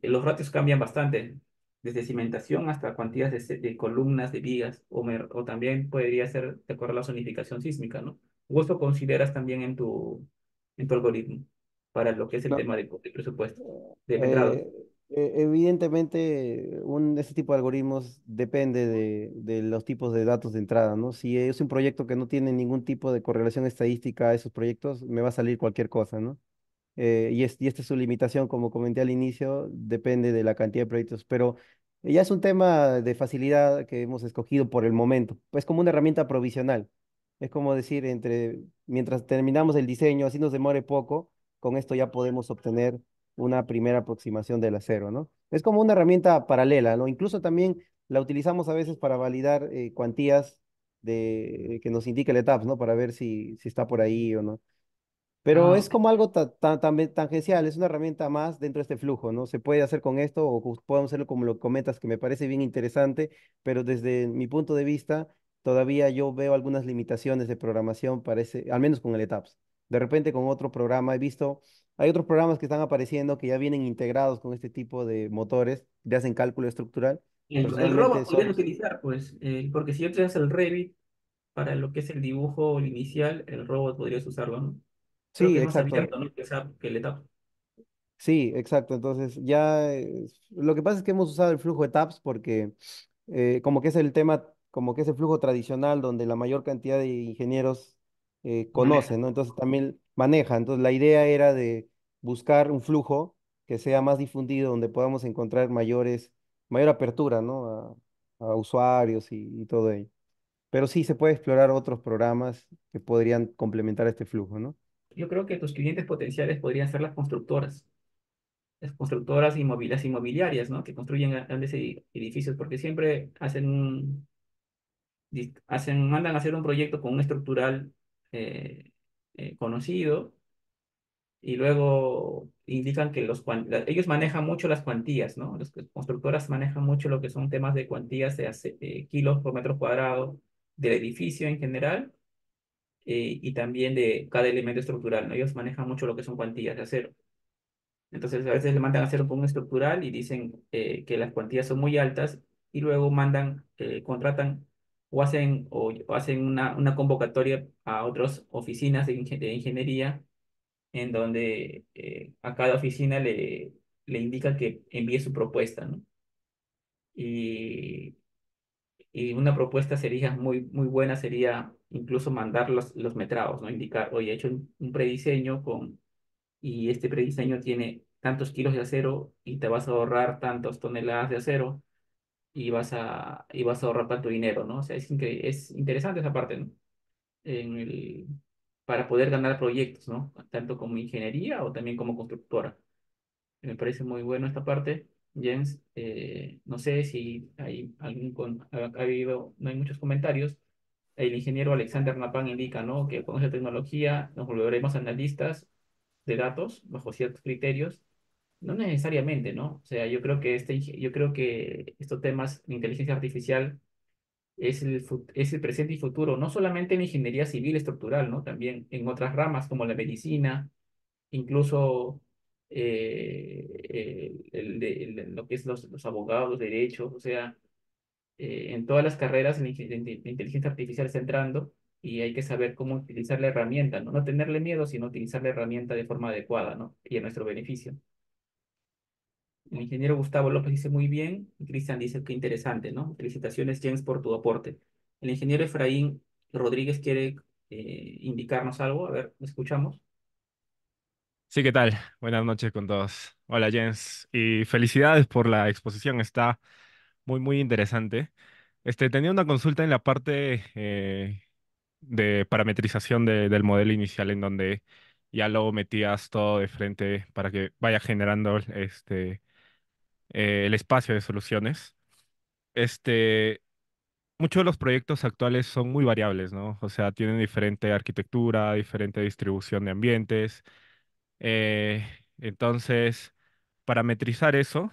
los ratios cambian bastante, desde cimentación hasta cuantías de columnas, de vigas, o también podría ser de acuerdo a la zonificación sísmica, ¿no? ¿O eso consideras también en tu algoritmo para lo que es el No, tema de presupuesto, de metrados? eh, Evidentemente, ese tipo de algoritmos depende de los tipos de datos de entrada, ¿no? Si es un proyecto que no tiene ningún tipo de correlación estadística a esos proyectos, me va a salir cualquier cosa, ¿no? Y esta es su limitación, como comenté al inicio, depende de la cantidad de proyectos, pero ya es un tema de facilidad que hemos escogido por el momento, pues como una herramienta provisional. Es como decir, mientras terminamos el diseño, así nos demore poco, con esto ya podemos obtener una primera aproximación del acero, ¿no? Es como una herramienta paralela, ¿no? Incluso también la utilizamos a veces para validar cuantías que nos indique el ETAPS, ¿no? Para ver si está por ahí o no. Pero Ah, es como algo también tangencial, es una herramienta más dentro de este flujo, ¿no? Se puede hacer con esto o podemos hacerlo como lo comentas, que me parece bien interesante, pero desde mi punto de vista, todavía yo veo algunas limitaciones de programación, parece, al menos con el ETAPS. De repente con otro programa he visto, hay otros programas que están apareciendo que ya vienen integrados con este tipo de motores, ya hacen cálculo estructural. el Personalmente, robot podrían utilizar, pues, porque si yo utilizas el Revit, para lo que es el dibujo inicial, el robot podrías usarlo, ¿no? Creo que Sí, es más exacto. abierto, ¿no? Que el etap. Sí, exacto. Entonces, lo que pasa es que hemos usado el flujo de tabs porque como que es el tema, como que es el flujo tradicional donde la mayor cantidad de ingenieros Maneja. conocen, ¿no? Entonces también maneja. Entonces, la idea era de buscar un flujo que sea más difundido, donde podamos encontrar mayor apertura, ¿no? A usuarios y todo ello. Pero sí se puede explorar otros programas que podrían complementar este flujo, ¿no? Yo creo que tus clientes potenciales podrían ser las constructoras las inmobiliarias, ¿no? Que construyen grandes edificios, porque siempre mandan a hacer un proyecto con un estructural eh, conocido y luego indican que ellos manejan mucho las cuantías, ¿no? Las constructoras manejan mucho lo que son temas de cuantías de kilos por metro cuadrado del edificio en general y también de cada elemento estructural, ¿no? Ellos manejan mucho lo que son cuantías de acero. Entonces, a veces le mandan a hacer un estructural y dicen que las cuantías son muy altas y luego contratan o hacen una convocatoria a otras oficinas de ingeniería en donde a cada oficina le indican que envíe su propuesta, ¿no? Y, y una propuesta sería muy buena, sería incluso mandar los metrados, ¿no? Indicar, oye, he hecho un prediseño y este prediseño tiene tantos kilos de acero y te vas a ahorrar tantas toneladas de acero y vas a ahorrar tanto dinero, ¿no? O sea, es interesante esa parte, ¿no? En el, para poder ganar proyectos, ¿no? Tanto como ingeniería o también como constructora. Me parece muy bueno esta parte. Jens, no sé si hay ha habido, no hay muchos comentarios. El ingeniero Alexander Napan indica, ¿no? Que con esa tecnología nos volveremos analistas de datos bajo ciertos criterios. No necesariamente, ¿no? O sea, yo creo que estos temas de inteligencia artificial es el presente y futuro, no solamente en la ingeniería civil estructural, ¿no? También en otras ramas como la medicina, incluso lo que es los abogados, derechos, o sea, en todas las carreras la inteligencia artificial está entrando y hay que saber cómo utilizar la herramienta, ¿no? No tenerle miedo, sino utilizar la herramienta de forma adecuada, ¿no? Y a nuestro beneficio. El ingeniero Gustavo López dice muy bien, y Cristian dice qué interesante, ¿no? Felicitaciones, James, por tu aporte. El ingeniero Efraín Rodríguez quiere indicarnos algo, a ver, ¿lo escuchamos? Sí, ¿qué tal? Buenas noches con todos. Hola, Jens. Y felicidades por la exposición. Está muy interesante. Tenía una consulta en la parte de parametrización del modelo inicial, en donde ya lo metías todo de frente para que vaya generando el espacio de soluciones. Este, Muchos de los proyectos actuales son muy variables, ¿no? O sea, tienen diferente arquitectura, diferente distribución de ambientes. Eh, entonces, parametrizar eso,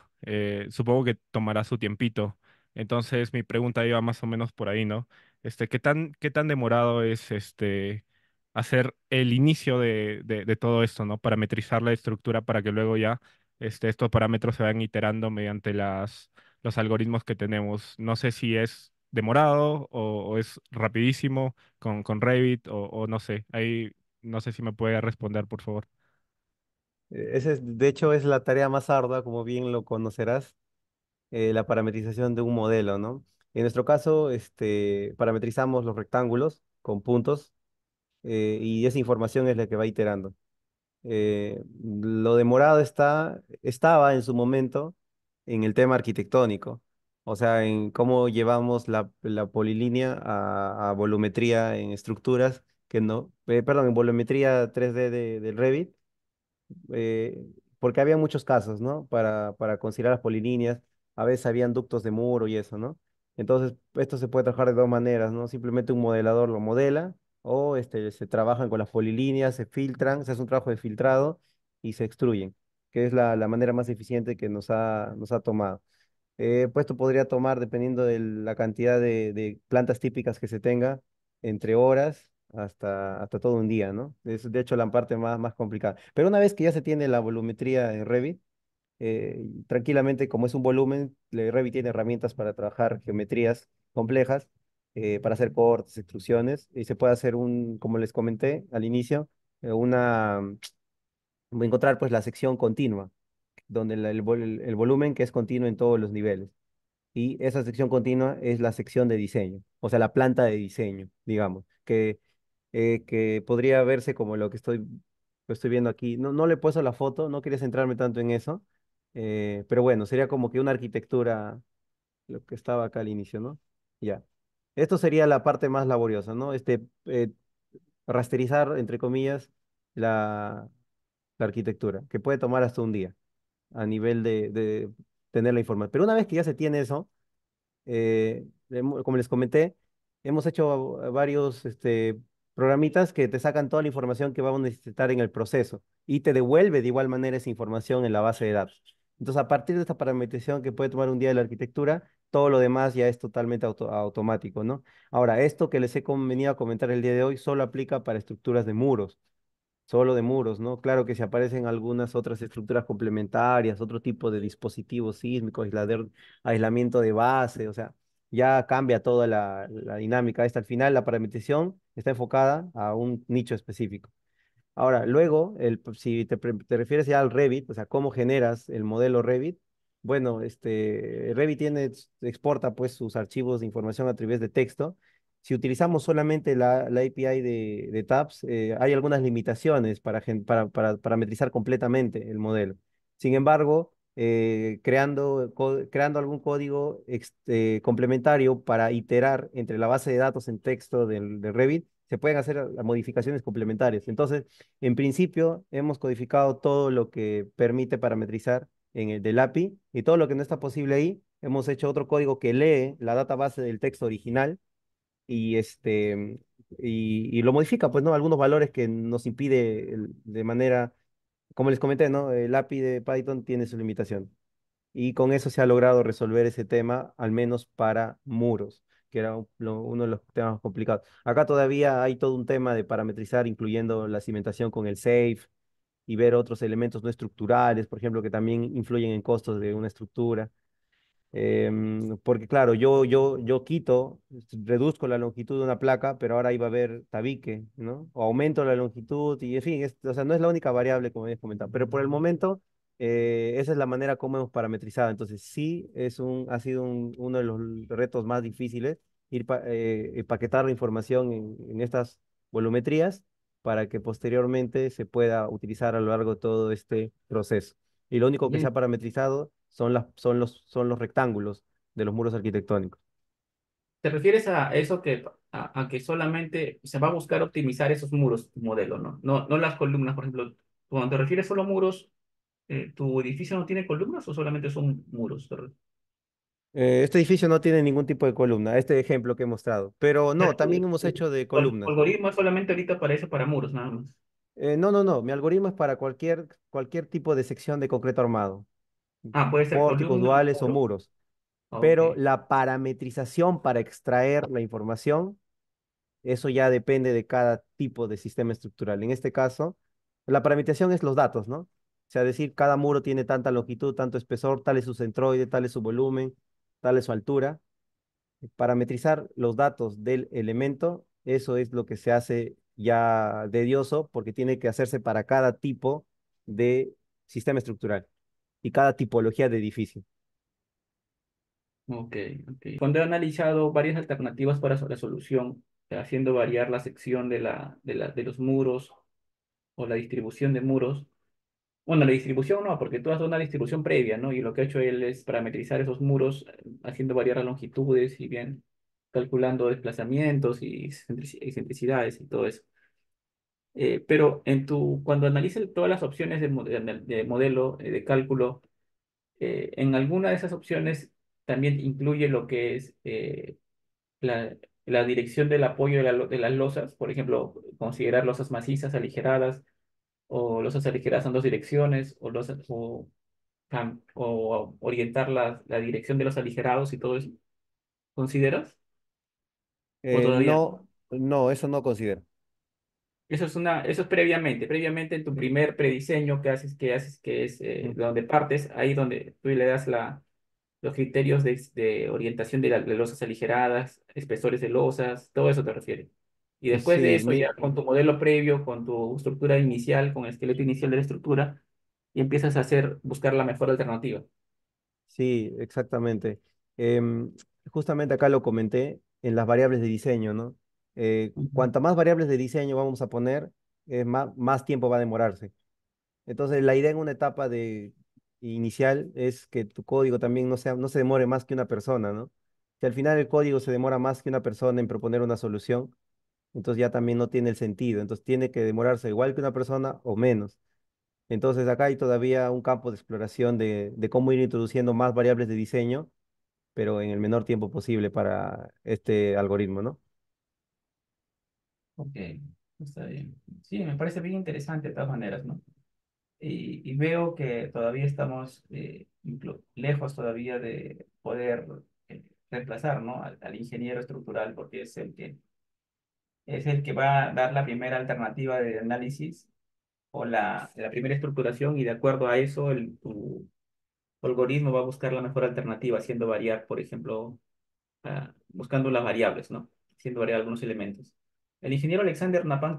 supongo que tomará su tiempito. Entonces, mi pregunta iba más o menos por ahí, ¿no? ¿Qué tan demorado es hacer el inicio de todo esto, ¿no? Parametrizar la estructura para que luego ya estos parámetros se vayan iterando mediante los algoritmos que tenemos. No sé si es demorado o es rapidísimo con Revit o no sé. Ahí no sé si me puede responder, por favor. De hecho, es la tarea más ardua, como bien lo conocerás, la parametrización de un modelo, ¿no? En nuestro caso, parametrizamos los rectángulos con puntos y esa información es la que va iterando. Lo demorado estaba en su momento en el tema arquitectónico, o sea, en cómo llevamos la polilínea a volumetría en estructuras que no, perdón, en volumetría 3D del Revit eh, porque había muchos casos, ¿no? Para considerar las polilíneas, a veces habían ductos de muro y eso, ¿no? Entonces, esto se puede trabajar de dos maneras, ¿no? Simplemente un modelador lo modela o se trabajan con las polilíneas, se filtran, se hace un trabajo de filtrado y se extruyen, que es la manera más eficiente que nos ha tomado. Pues esto podría tomar, dependiendo de la cantidad de plantas típicas que se tenga, entre horas hasta todo un día, ¿no? Es de hecho la parte más complicada. Pero una vez que ya se tiene la volumetría en Revit, tranquilamente, como es un volumen, Revit tiene herramientas para trabajar geometrías complejas, para hacer cortes, extrusiones, y se puede hacer como les comenté al inicio, encontrar pues la sección continua, donde el volumen que es continuo en todos los niveles. Y esa sección continua es la sección de diseño, o sea, la planta de diseño, digamos, que podría verse como lo estoy viendo aquí. No, no le he puesto la foto, no quería centrarme tanto en eso, pero bueno, sería como que una arquitectura, lo que estaba acá al inicio, ¿no? Ya. Esto sería la parte más laboriosa, ¿no? Rasterizar, entre comillas, la, la arquitectura, que puede tomar hasta un día a nivel de tener la información. Pero una vez que ya se tiene eso, como les comenté, hemos hecho varios programitas que te sacan toda la información que vamos a necesitar en el proceso y te devuelve de igual manera esa información en la base de datos. Entonces, a partir de esta parametrización que puede tomar un día de la arquitectura, todo lo demás ya es totalmente automático, ¿no? Ahora, esto que les he venido a comentar el día de hoy solo aplica para estructuras de muros, solo de muros, ¿no? Claro que si aparecen algunas otras estructuras complementarias, otro tipo de dispositivos sísmicos, aislamiento de base, o sea, ya cambia toda la dinámica. Esta al final, la parametrización está enfocada a un nicho específico. Ahora, luego, si te refieres ya al Revit, o sea, cómo generas el modelo Revit, bueno, Revit exporta pues sus archivos de información a través de texto. Si utilizamos solamente la API de Tabs, hay algunas limitaciones para parametrizar completamente el modelo. Sin embargo, creando algún código complementario para iterar entre la base de datos en texto del Revit, se pueden hacer modificaciones complementarias. Entonces, en principio, hemos codificado todo lo que permite parametrizar en el del API y todo lo que no está posible ahí, hemos hecho otro código que lee la database del texto original y, y lo modifica, pues, ¿no? Algunos valores que nos impide de manera, como les comenté, ¿no? El API de Python tiene su limitación. Y con eso se ha logrado resolver ese tema, al menos para muros, que era uno de los temas más complicados. Acá todavía hay todo un tema de parametrizar, incluyendo la cimentación con el SAFE y ver otros elementos no estructurales, por ejemplo, que también influyen en costos de una estructura. Porque claro, yo quito, reduzco la longitud de una placa, pero ahora iba a haber tabique, ¿no? O aumento la longitud y en fin, o sea, no es la única variable como habías comentado, pero por el momento esa es la manera como hemos parametrizado. Entonces sí, ha sido uno de los retos más difíciles, empaquetar la información en estas volumetrías para que posteriormente se pueda utilizar a lo largo de todo este proceso. Y lo único que se ha Bien. parametrizado son los rectángulos de los muros arquitectónicos. ¿Te refieres a eso a que solamente se va a buscar optimizar esos muros, tu modelo, ¿no? No, no las columnas, por ejemplo. Cuando te refieres solo a muros, ¿tu edificio no tiene columnas o solamente son muros? Este edificio no tiene ningún tipo de columna, este ejemplo que he mostrado, pero Sea, no, también hemos hecho de tu columnas. algoritmo es solamente ahorita para eso, para muros, nada más. No, no, no, mi algoritmo es para cualquier tipo de sección de concreto armado, Ah, puede ser pórticos columna o duales o muro. muros, Ok. pero la parametrización para extraer la información, eso ya depende de cada tipo de sistema estructural. En este caso, la parametrización es los datos, ¿no? O sea, decir, cada muro tiene tanta longitud, tanto espesor, tal es su centroide, tal es su volumen, tal es su altura. Parametrizar los datos del elemento, eso es lo que se hace ya tedioso porque tiene que hacerse para cada tipo de sistema estructural y cada tipología de edificio. Ok, ok. Cuando he analizado varias alternativas para la solución, haciendo variar la sección de los muros o la distribución de muros. Bueno, la distribución no, porque tú has dado una distribución previa, ¿no? Y lo que ha hecho él es parametrizar esos muros, haciendo variar las longitudes y bien calculando desplazamientos y excentricidades y todo eso. Pero cuando analices todas las opciones de modelo, de cálculo, en alguna de esas opciones también incluye lo que es la dirección del apoyo de las losas, por ejemplo, considerar losas macizas, aligeradas, o losas aligeradas en dos direcciones, o orientar la dirección de los aligerados y todo eso. ¿Consideras? ¿O todavía no? No, no, eso no considero. Eso es previamente en tu Sí. primer prediseño que haces, que es Ujú. de donde partes, ahí donde tú le das la, los criterios de orientación de losas aligeradas, espesores de losas, todo eso te refiere. Y después de Sí, eso, ya con tu modelo previo, con tu estructura inicial, con el esqueleto inicial de la estructura, y empiezas a buscar la mejor alternativa. sí, exactamente. Em, Justamente acá lo comenté en las variables de diseño, ¿no? Ujú. Cuanta más variables de diseño vamos a poner, más tiempo va a demorarse. Entonces, la idea en una etapa de inicial es que tu código también no se demore más que una persona, ¿no? Si al final el código se demora más que una persona en proponer una solución, entonces ya también no tiene el sentido. Entonces, tiene que demorarse igual que una persona o menos. Entonces, acá hay todavía un campo de exploración de cómo ir introduciendo más variables de diseño, pero en el menor tiempo posible para este algoritmo, ¿no? Ok, está bien. Sí, me parece bien interesante de todas maneras, ¿no? Y veo que todavía estamos lejos todavía de poder reemplazar, ¿no? al ingeniero estructural, porque es el que va a dar la primera alternativa de análisis o la primera estructuración, y de acuerdo a eso tu algoritmo va a buscar la mejor alternativa, haciendo variar, por ejemplo, buscando las variables, ¿no? Haciendo variar algunos elementos. El ingeniero Alexander Napan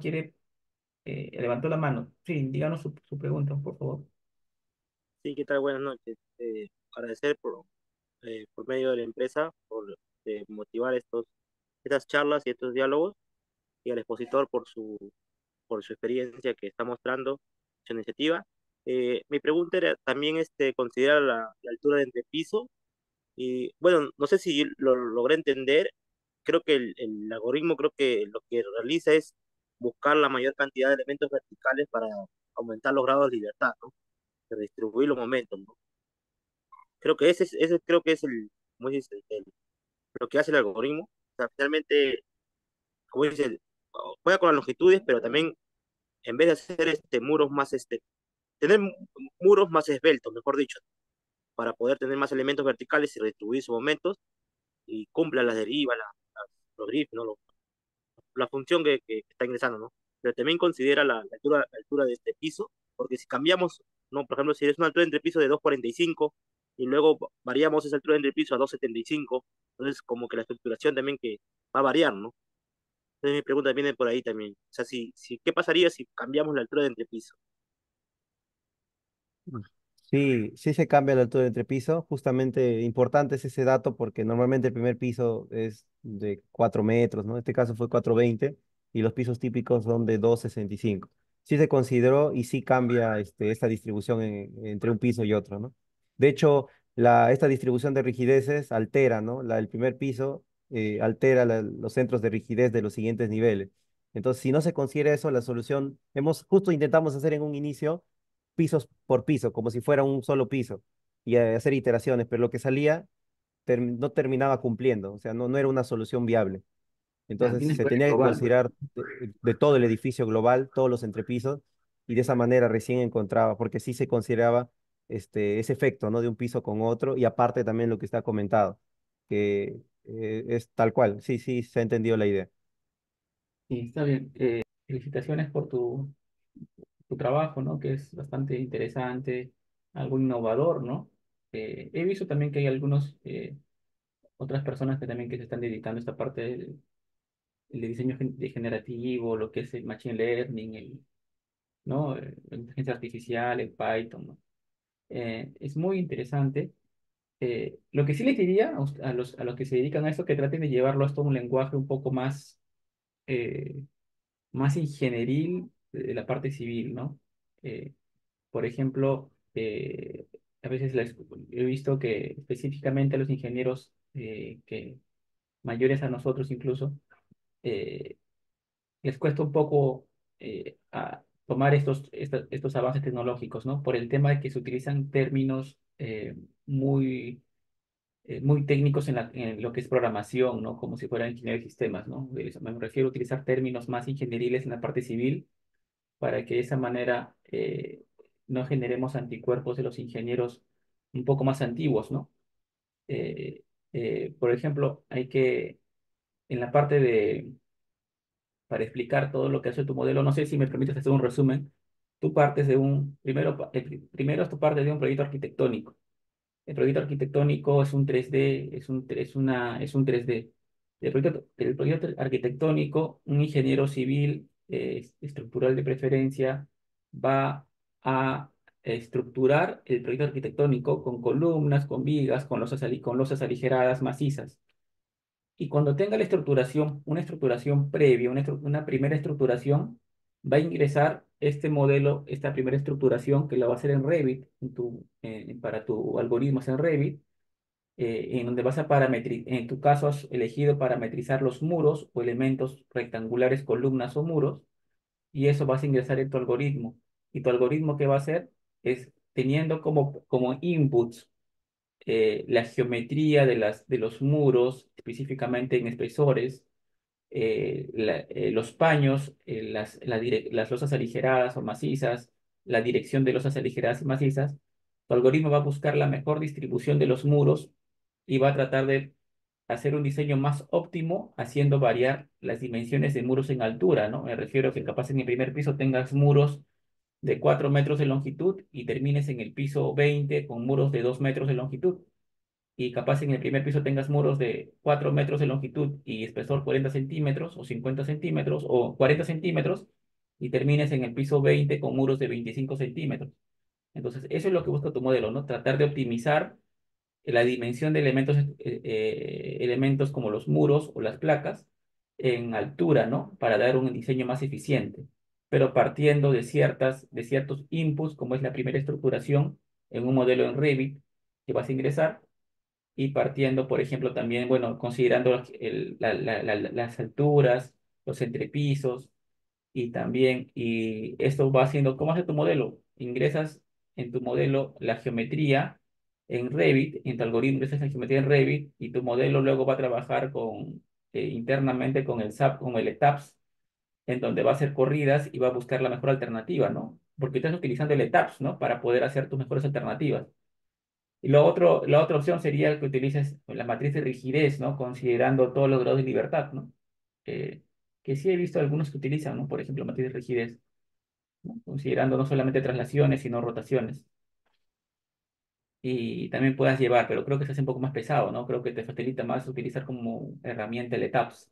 levantó la mano. Sí, díganos su pregunta, por favor. Sí, ¿qué tal? Buenas noches. Agradecer por medio de la empresa por motivar estas charlas y estos diálogos y al expositor por su experiencia que está mostrando, su iniciativa. Mi pregunta era también considerar la altura de entrepiso y bueno, no sé si lo logré entender. Creo que el algoritmo creo que lo que realiza es buscar la mayor cantidad de elementos verticales para aumentar los grados de libertad, ¿no? De distribuir los momentos, ¿no? Creo que ese creo que es ¿cómo se dice? Lo que hace el algoritmo. O sea, finalmente, como dice, juega con las longitudes, pero también en vez de hacer muros más, tener muros más esbeltos, mejor dicho, para poder tener más elementos verticales y redistribuir sus momentos y cumpla las derivas, los drifts, ¿no? La función que está ingresando, ¿no? Pero también considera la altura de este piso, porque si cambiamos, ¿no? Por ejemplo, si es una altura de entrepiso de 2,45 y luego variamos esa altura de entrepiso a 2,75, entonces como que la estructuración también que va a variar, ¿no? Entonces mi pregunta viene por ahí también. O sea, ¿qué pasaría si cambiamos la altura de entrepiso? Mm. Sí, sí se cambia la altura del entrepiso. Justamente importante es ese dato porque normalmente el primer piso es de 4 metros, ¿no? En este caso fue 4,20 y los pisos típicos son de 2,65. Sí se consideró y sí cambia esta distribución entre un piso y otro, ¿no? De hecho, esta distribución de rigideces altera, ¿no? El primer piso altera los centros de rigidez de los siguientes niveles. Entonces, si no se considera eso, la solución, justo intentamos hacer en un inicio pisos por piso, como si fuera un solo piso, y hacer iteraciones, pero lo que salía no terminaba cumpliendo, o sea, no era una solución viable. Ya, Entonces tienes que se ver tenía que global, pues. considerar de todo el edificio global, todos los entrepisos, y de esa manera recién encontraba, porque sí se consideraba ese efecto, ¿no? De un piso con otro, y aparte también lo que está comentado, que es tal cual, sí, sí, se ha entendido la idea. Sí, está bien. Felicitaciones por tu trabajo, ¿no? Que es bastante interesante, algo innovador, ¿no? He visto también que hay otras personas que también que se están dedicando a esta parte el de diseño generativo, lo que es el machine learning, ¿no? La inteligencia artificial, el Python, ¿no? Es muy interesante. Lo que sí les diría a los que se dedican a esto, que traten de llevarlo hasta un lenguaje un poco más ingenieril de la parte civil, ¿no? Eh, por ejemplo, a veces he visto que específicamente a los ingenieros que mayores a nosotros incluso, eh, les cuesta un poco a tomar estos avances tecnológicos, ¿no? Por el tema de que se utilizan términos muy técnicos en lo que es programación, ¿no? Como si fueran ingeniería de sistemas, ¿no? Me refiero a utilizar términos más ingenieriles en la parte civil para que de esa manera no generemos anticuerpos de los ingenieros un poco más antiguos, ¿no? Eh, por ejemplo, en la parte para explicar todo lo que hace tu modelo, no sé si me permites hacer un resumen. Tú partes de primero, primero tú partes de un proyecto arquitectónico. El proyecto arquitectónico es un 3D, es un 3D. El proyecto arquitectónico, un ingeniero civil estructural de preferencia va a estructurar el proyecto arquitectónico con columnas, con vigas, con losas aligeradas macizas. Y cuando tenga la estructuración, una estructuración previa, una primera estructuración, va a ingresar este modelo, esta primera estructuración que la va a hacer en Revit, para tu algoritmos en Revit, en donde vas a parametrizar, en tu caso has elegido parametrizar los muros o elementos rectangulares, columnas o muros, y eso vas a ingresar en tu algoritmo. Y tu algoritmo, ¿qué va a hacer? Es teniendo como inputs la geometría de los muros, específicamente en espesores, los paños, las losas aligeradas o macizas, la dirección de losas aligeradas y macizas. Tu algoritmo va a buscar la mejor distribución de los muros y va a tratar de hacer un diseño más óptimo, haciendo variar las dimensiones de muros en altura, ¿no? Me refiero a que capaz en el primer piso tengas muros de 4 metros de longitud y termines en el piso 20 con muros de 2 metros de longitud, y capaz en el primer piso tengas muros de 4 metros de longitud y espesor 40 centímetros o 50 centímetros o 40 centímetros, y termines en el piso 20 con muros de 25 centímetros. Entonces, eso es lo que busca tu modelo, ¿no? Tratar de optimizar la dimensión de elementos como los muros o las placas en altura, ¿no? Para dar un diseño más eficiente, pero partiendo de ciertos inputs, como es la primera estructuración en un modelo en Revit que vas a ingresar, y partiendo, por ejemplo, también, bueno, considerando las alturas, los entrepisos, y también, y esto va haciendo, ¿cómo hace tu modelo? Ingresas en tu modelo la geometría en Revit, en tu algoritmo ingresas la geometría en Revit, y tu modelo luego va a trabajar internamente con el SAP, con el ETAPS, en donde va a hacer corridas y va a buscar la mejor alternativa, ¿no? Porque estás utilizando el ETAPS, ¿no? Para poder hacer tus mejores alternativas. Y la otra opción sería que utilices la matriz de rigidez, ¿no? Considerando todos los grados de libertad, ¿no? Eh, que sí he visto algunos que utilizan, ¿no? Por ejemplo, matriz de rigidez, ¿no? Considerando no solamente traslaciones, sino rotaciones. Y también puedas llevar, pero creo que se hace un poco más pesado, ¿no? Creo que te facilita más utilizar como herramienta el ETAPS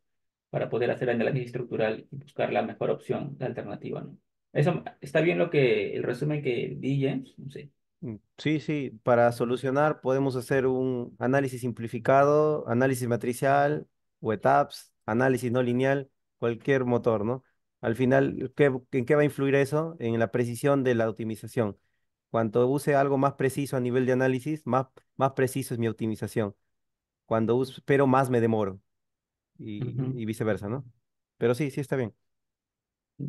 para poder hacer análisis estructural y buscar la mejor opción, la alternativa, ¿no? Eso está bien el resumen que di, James, no sé. Sí, sí, para solucionar podemos hacer un análisis simplificado, análisis matricial, o etaps, análisis no lineal, cualquier motor, ¿no? Al final, ¿en qué va a influir eso? En la precisión de la optimización. Cuanto use algo más preciso a nivel de análisis, más preciso es mi optimización. Pero más me demoro Ujú. y viceversa, ¿no? Pero sí, sí está bien, O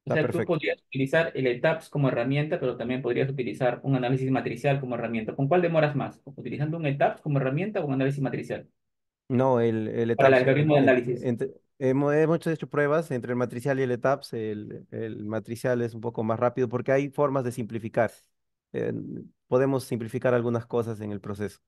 está sea, tú perfecto. podrías utilizar el ETAPS como herramienta, pero también podrías utilizar un análisis matricial como herramienta. ¿Con cuál demoras más? ¿Utilizando un ETAPS como herramienta o un análisis matricial? No, el Para el ETAPS, algoritmo de análisis. hemos hecho pruebas entre el matricial y el ETAPS. El matricial es un poco más rápido porque hay formas de simplificar. Eh, Podemos simplificar algunas cosas en el proceso.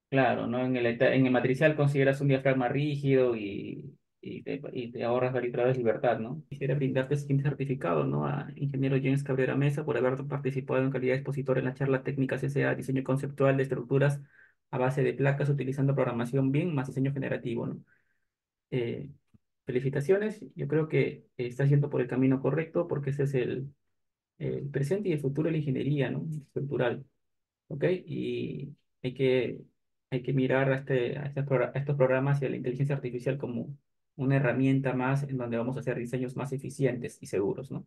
Claro, ¿no? En el matricial consideras un diafragma rígido y te ahorras arbitrarias libertad, ¿no? Quisiera brindarte el siguiente certificado, ¿no? A ingeniero James Cabrera Mesa por haber participado en calidad de expositor en la charla técnica CCA, diseño conceptual de estructuras a base de placas utilizando programación BIM más diseño generativo, ¿no? Eh, Felicitaciones, yo creo que estás yendo por el camino correcto porque ese es el presente y el futuro de la ingeniería, ¿no? Estructural, ¿ok? Y hay que, hay que mirar a estos programas y a la inteligencia artificial como una herramienta más en donde vamos a hacer diseños más eficientes y seguros, ¿no?